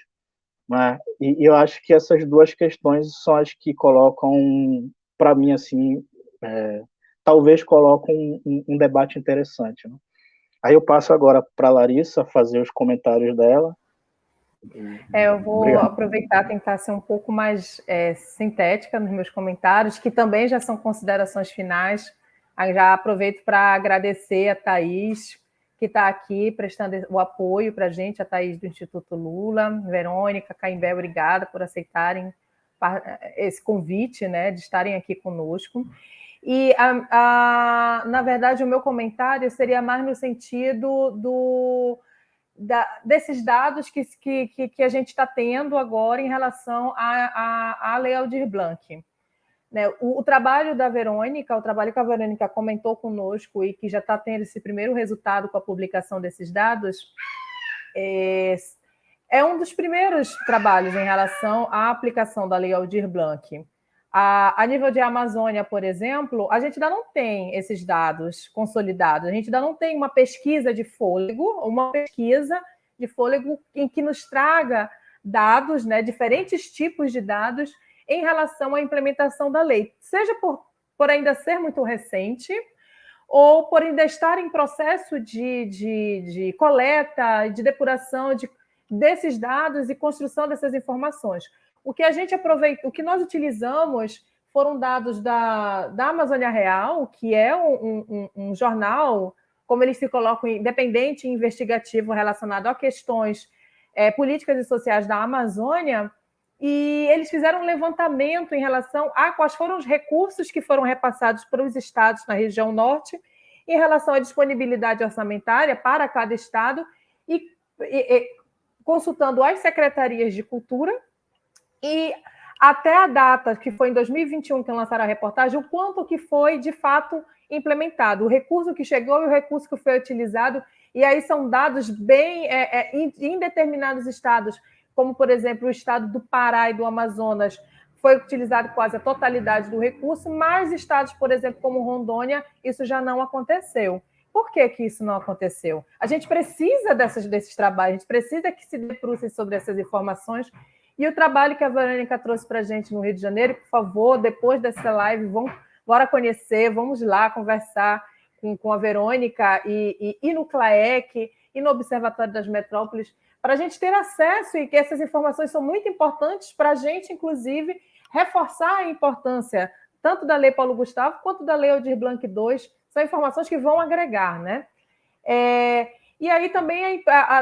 Né? E eu acho que essas duas questões são as que colocam, para mim, assim, talvez colocam um debate interessante. Né? Aí eu passo agora para a Larissa fazer os comentários dela. Eu vou Obrigado. aproveitar e tentar ser um pouco mais sintética nos meus comentários, que também já são considerações finais. Aí já aproveito para agradecer a Thaís, que está aqui prestando o apoio para a gente, a Thaís do Instituto Lula, Verônica, Caimbé, obrigada por aceitarem esse convite, né, de estarem aqui conosco. E, na verdade, o meu comentário seria mais no sentido desses dados que a gente está tendo agora em relação à Lei Aldir Blanc. Né? O trabalho da Verônica, o trabalho que a Verônica comentou conosco e que já está tendo esse primeiro resultado com a publicação desses dados, é um dos primeiros trabalhos em relação à aplicação da Lei Aldir Blanc. A nível de Amazônia, por exemplo, a gente ainda não tem esses dados consolidados, a gente ainda não tem uma pesquisa de fôlego em que nos traga dados, né, diferentes tipos de dados em relação à implementação da lei, seja por ainda ser muito recente, ou por ainda estar em processo de coleta, de depuração desses dados e construção dessas informações. O que a gente aproveita, o que nós utilizamos foram dados da Amazônia Real, que é um jornal, como eles se colocam, independente e investigativo relacionado a questões políticas e sociais da Amazônia, e eles fizeram um levantamento em relação a quais foram os recursos que foram repassados para os estados na região norte, em relação à disponibilidade orçamentária para cada estado, e consultando as secretarias de cultura, e até a data, que foi em 2021 que lançaram a reportagem, o quanto que foi, de fato, implementado, o recurso que chegou e o recurso que foi utilizado, e aí são dados bem em determinados estados, como, por exemplo, o estado do Pará e do Amazonas, foi utilizado quase a totalidade do recurso, mas estados, por exemplo, como Rondônia, isso já não aconteceu. Por que isso não aconteceu? A gente precisa desses trabalhos, a gente precisa que se debrucem sobre essas informações. E o trabalho que a Verônica trouxe para a gente no Rio de Janeiro, por favor, depois dessa live, bora conhecer, vamos lá conversar com a Verônica e no CLAEC e no Observatório das Metrópoles, para a gente ter acesso, e que essas informações são muito importantes para a gente, inclusive, reforçar a importância tanto da Lei Paulo Gustavo quanto da Lei Aldir Blanc II. São informações que vão agregar, né? E aí também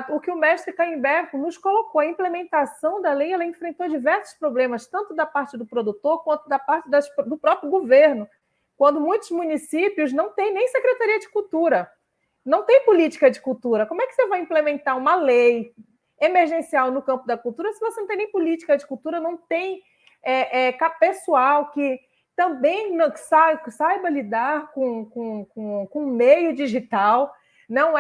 o que o mestre Caimbé nos colocou, a implementação da lei, ela enfrentou diversos problemas, tanto da parte do produtor quanto da parte do próprio governo, quando muitos municípios não têm nem Secretaria de Cultura, não tem política de cultura. Como é que você vai implementar uma lei emergencial no campo da cultura se você não tem nem política de cultura, não tem pessoal que também saiba lidar com o meio digital? Não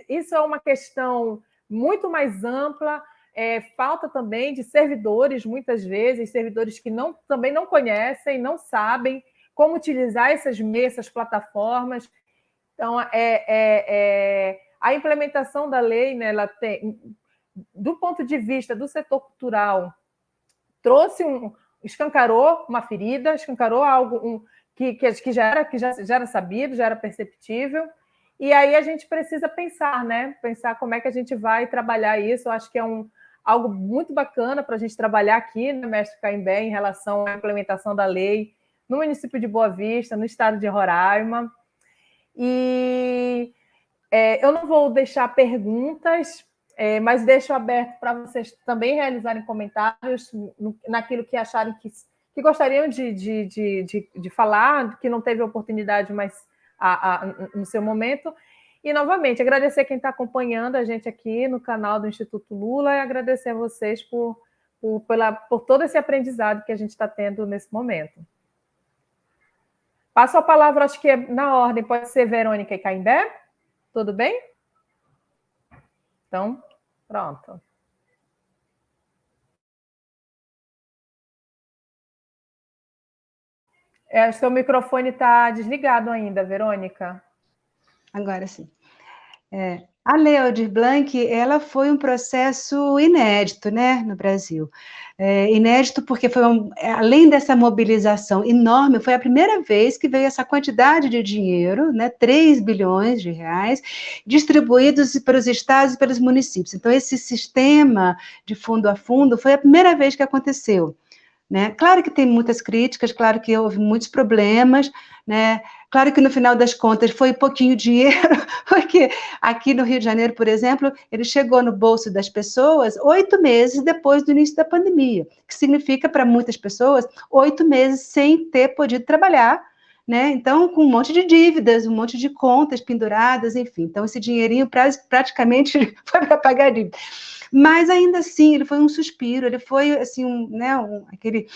isso é uma questão muito mais ampla, falta também de servidores, muitas vezes, servidores que também não conhecem, não sabem como utilizar essas plataformas. Então, a implementação da lei, né, ela tem, do ponto de vista do setor cultural, escancarou uma ferida, escancarou algo que já era sabido, já era perceptível. E aí a gente precisa pensar, né? Pensar como é que a gente vai trabalhar isso. Eu acho que é algo muito bacana para a gente trabalhar aqui, né, mestre Caimbé, em relação à implementação da lei no município de Boa Vista, no estado de Roraima. E eu não vou deixar perguntas, mas deixo aberto para vocês também realizarem comentários naquilo que acharem que gostariam de falar, que não teve oportunidade, mas no seu momento. E, novamente, agradecer quem está acompanhando a gente aqui no canal do Instituto Lula e agradecer a vocês por por todo esse aprendizado que a gente está tendo nesse momento. Passo a palavra, acho que é na ordem, pode ser Verônica e Caimbé? Tudo bem? Então, pronto. Seu microfone está desligado ainda, Verônica. Agora sim. A Lei Aldir Blanc, ela foi um processo inédito, né, no Brasil. Inédito porque foi, além dessa mobilização enorme, foi a primeira vez que veio essa quantidade de dinheiro, né, 3 bilhões de reais, distribuídos para os estados e pelos municípios. Então, esse sistema de fundo a fundo foi a primeira vez que aconteceu. Né? Claro que tem muitas críticas, claro que houve muitos problemas, né? Claro que no final das contas foi pouquinho dinheiro, porque aqui no Rio de Janeiro, por exemplo, ele chegou no bolso das pessoas 8 meses depois do início da pandemia, que significa para muitas pessoas 8 meses sem ter podido trabalhar, né? Então, com um monte de dívidas, um monte de contas penduradas, enfim. Então, esse dinheirinho praticamente foi para pagar dívida. Mas ainda assim, ele foi um suspiro, ele foi assim, aquele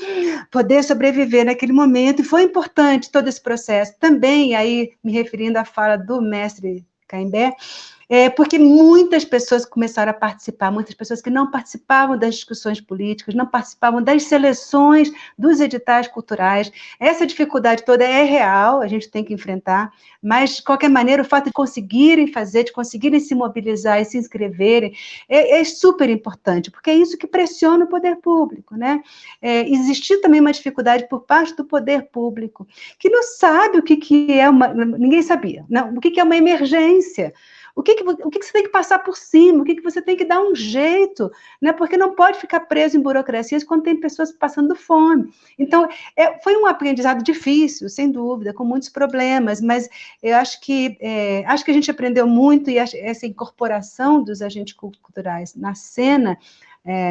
poder sobreviver naquele momento, e foi importante todo esse processo. Também, aí, me referindo à fala do mestre Caimbé, porque muitas pessoas começaram a participar, muitas pessoas que não participavam das discussões políticas, não participavam das seleções dos editais culturais. Essa dificuldade toda é real, a gente tem que enfrentar, mas, de qualquer maneira, o fato de conseguirem fazer, de conseguirem se mobilizar e se inscreverem, é super importante, porque é isso que pressiona o poder público, né? Existiu também uma dificuldade por parte do poder público, que não sabe o que é ninguém sabia, não, o que é uma emergência. O que você tem que passar por cima? O que você tem que dar um jeito? Né? Porque não pode ficar preso em burocracias quando tem pessoas passando fome. Então, foi um aprendizado difícil, sem dúvida, com muitos problemas, mas eu acho que a gente aprendeu muito, e essa incorporação dos agentes culturais na cena,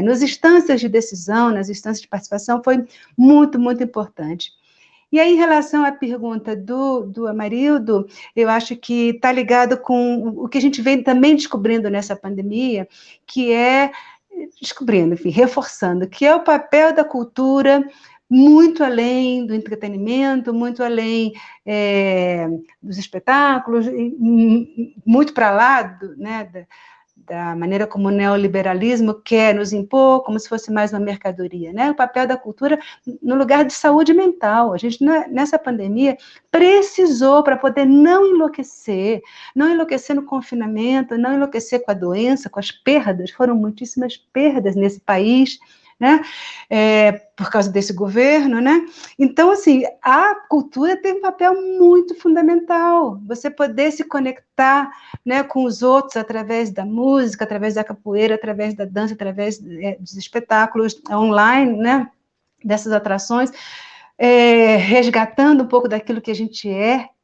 nas instâncias de decisão, nas instâncias de participação, foi muito, muito importante. E aí, em relação à pergunta do Amarildo, eu acho que está ligado com o que a gente vem também descobrindo nessa pandemia, que enfim, reforçando, que é o papel da cultura muito além do entretenimento, muito além dos espetáculos, muito para lá da maneira como o neoliberalismo quer nos impor, como se fosse mais uma mercadoria, né? O papel da cultura no lugar de saúde mental. A gente, nessa pandemia, precisou, para poder não enlouquecer no confinamento, não enlouquecer com a doença, com as perdas, foram muitíssimas perdas nesse país, né? Por causa desse governo, né? Então, assim, a cultura tem um papel muito fundamental, você poder se conectar, né, com os outros através da música, através da capoeira, através da dança, através dos espetáculos online, né, dessas atrações, resgatando um pouco daquilo que a gente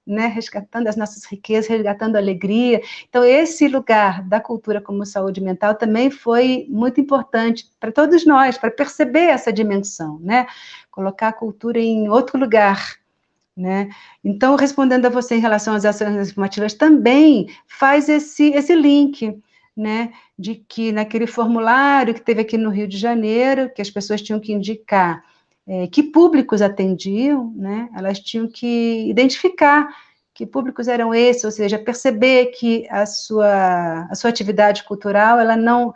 né, resgatando as nossas riquezas, resgatando a alegria. Então, esse lugar da cultura como saúde mental também foi muito importante para todos nós, para perceber essa dimensão, né? Colocar a cultura em outro lugar, né? Então, respondendo a você em relação às ações afirmativas, também faz esse link, né, de que naquele formulário que teve aqui no Rio de Janeiro, que as pessoas tinham que indicar que públicos atendiam, né? Elas tinham que identificar que públicos eram esses, ou seja, perceber que a sua atividade cultural, ela não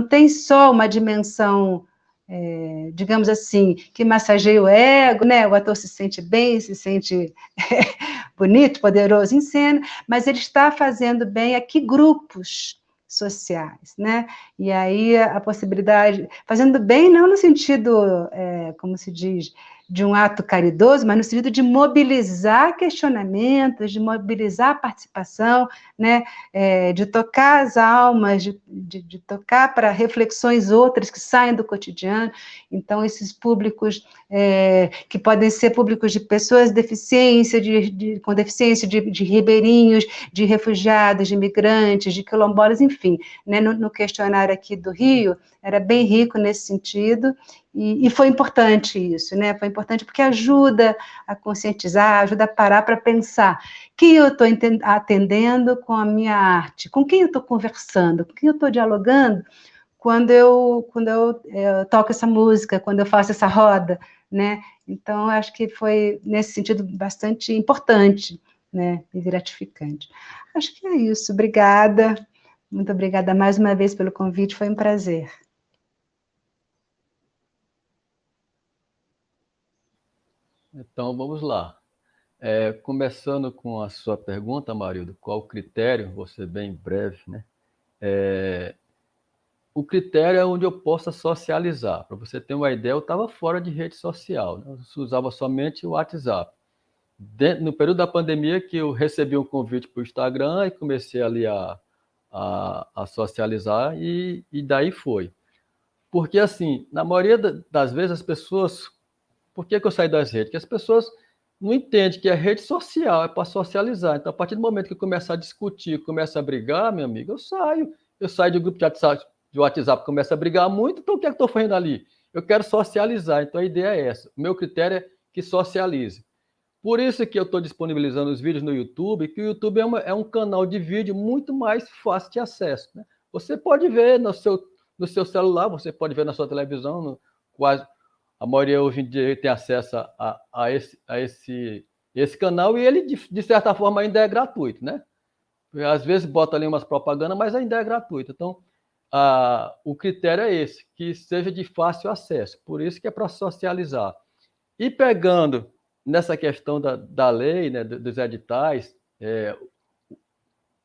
tem só uma dimensão, digamos assim, que massageia o ego, né? O ator se sente bem, se sente bonito, poderoso em cena, mas ele está fazendo bem a que grupos sociais, né? E aí a possibilidade, fazendo bem não no sentido, como se diz, de um ato caridoso, mas no sentido de mobilizar questionamentos, de mobilizar a participação, né? De tocar as almas, de tocar para reflexões outras que saem do cotidiano. Então, esses públicos que podem ser públicos de pessoas com deficiência, de ribeirinhos, de refugiados, de imigrantes, de quilombolas, enfim, né? No questionário aqui do Rio, era bem rico nesse sentido, e foi importante isso, né? Foi importante porque ajuda a conscientizar, ajuda a parar para pensar quem eu estou atendendo com a minha arte, com quem eu estou conversando, com quem eu estou dialogando quando eu toco essa música, quando eu faço essa roda, né? Então, acho que foi, nesse sentido, bastante importante, né? E gratificante. Acho que é isso. Obrigada. Muito obrigada mais uma vez pelo convite, foi um prazer. Então, vamos lá. Começando com a sua pergunta, Marildo, qual o critério? Vou ser bem breve, né? O critério é onde eu possa socializar. Para você ter uma ideia, eu estava fora de rede social, né? Eu usava somente o WhatsApp. No período da pandemia que eu recebi um convite para o Instagram e comecei ali a socializar e daí foi. Porque, assim, na maioria das vezes as pessoas... Por que eu saí das redes? Porque as pessoas não entendem que a rede social é para socializar. Então, a partir do momento que eu começar a discutir, começa a brigar, meu amigo, eu saio. Eu saio de grupo de WhatsApp, começa a brigar muito, então o que é que eu estou fazendo ali? Eu quero socializar, então a ideia é essa. O meu critério é que socialize. Por isso que eu estou disponibilizando os vídeos no YouTube, que o YouTube é um canal de vídeo muito mais fácil de acesso, né? Você pode ver no seu celular, você pode ver na sua televisão, quase a maioria hoje em dia tem acesso a esse canal e ele, de certa forma, ainda é gratuito, né? Às vezes bota ali umas propagandas, mas ainda é gratuito. Então, o critério é esse, que seja de fácil acesso. Por isso que é para socializar. E pegando nessa questão da lei, né, dos editais,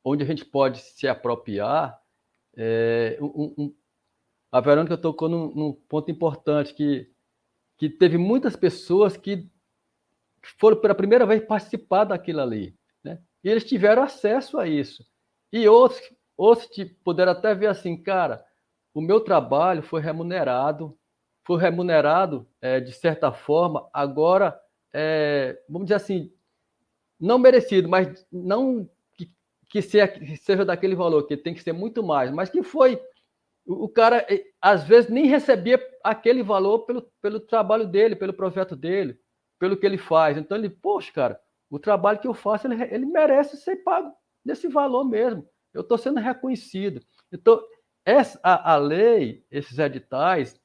onde a gente pode se apropriar, a Verônica tocou num ponto importante, que teve muitas pessoas que foram pela primeira vez participar daquilo ali, né? E eles tiveram acesso a isso. E outros puderam até ver assim, cara, o meu trabalho foi remunerado de certa forma, agora, vamos dizer assim, não merecido, mas não que seja daquele valor, que tem que ser muito mais, mas que foi... O cara, às vezes, nem recebia aquele valor pelo trabalho dele, pelo projeto dele, pelo que ele faz. Então, poxa, cara, o trabalho que eu faço, ele merece ser pago nesse valor mesmo. Eu estou sendo reconhecido. Então, a lei, esses editais,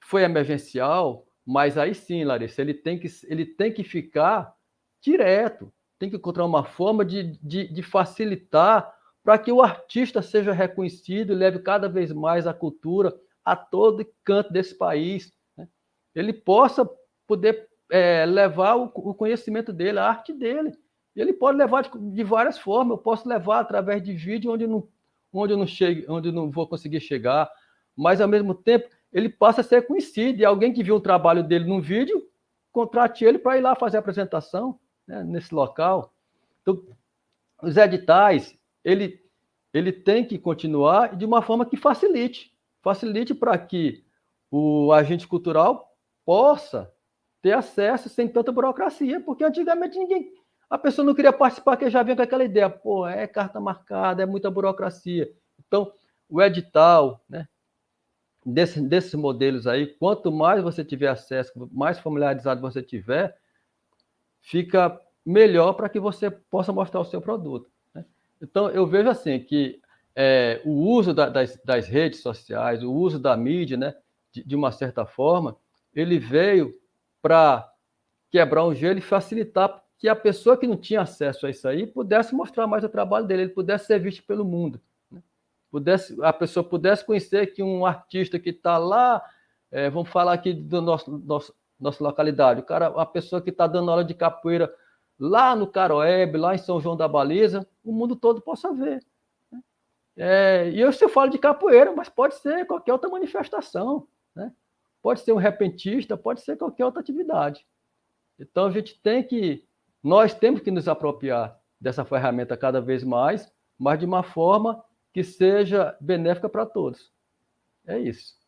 foi emergencial, mas aí sim, Larissa, ele tem que ficar direto, tem que encontrar uma forma de facilitar para que o artista seja reconhecido e leve cada vez mais a cultura a todo canto desse país, né? Ele possa poder levar o conhecimento dele, a arte dele. E ele pode levar de várias formas. Eu posso levar através de vídeo onde eu não vou conseguir chegar, mas ao mesmo tempo ele passa a ser conhecido, e alguém que viu o trabalho dele num vídeo, contrate ele para ir lá fazer a apresentação, né, nesse local. Então, os editais, ele tem que continuar de uma forma que facilite para que o agente cultural possa ter acesso sem tanta burocracia, porque antigamente a pessoa não queria participar, porque já vinha com aquela ideia, pô, é carta marcada, é muita burocracia. Então, o edital, né, desses modelos aí, quanto mais você tiver acesso, mais familiarizado você tiver, fica melhor para que você possa mostrar o seu produto, né? Então, eu vejo assim que o uso das redes sociais, o uso da mídia, né, de uma certa forma, ele veio para quebrar um gelo e facilitar que a pessoa que não tinha acesso a isso aí pudesse mostrar mais o trabalho dele, ele pudesse ser visto pelo mundo, né? A pessoa pudesse conhecer que um artista que está lá, vamos falar aqui do nossa localidade, a pessoa que está dando aula de capoeira lá no Caroebe, lá em São João da Baliza, o mundo todo possa ver, né? E eu falo de capoeira, mas pode ser qualquer outra manifestação, né? Pode ser um repentista, pode ser qualquer outra atividade. Então, nós temos que nos apropriar dessa ferramenta cada vez mais, mas de uma forma que seja benéfica para todos. É isso.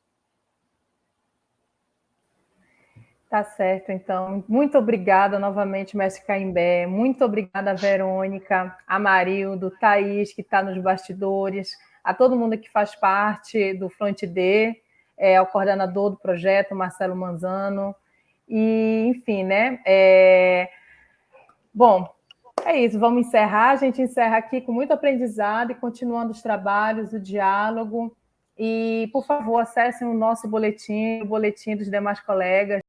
Tá certo, então. Muito obrigada novamente, mestre Caimbé. Muito obrigada, Verônica, a Marildo, Thaís, que está nos bastidores, a todo mundo que faz parte do Front D, ao coordenador do projeto, Marcelo Manzano. E, enfim, né? Bom, é isso. Vamos encerrar. A gente encerra aqui com muito aprendizado e continuando os trabalhos, o diálogo. E, por favor, acessem o nosso boletim, o boletim dos demais colegas.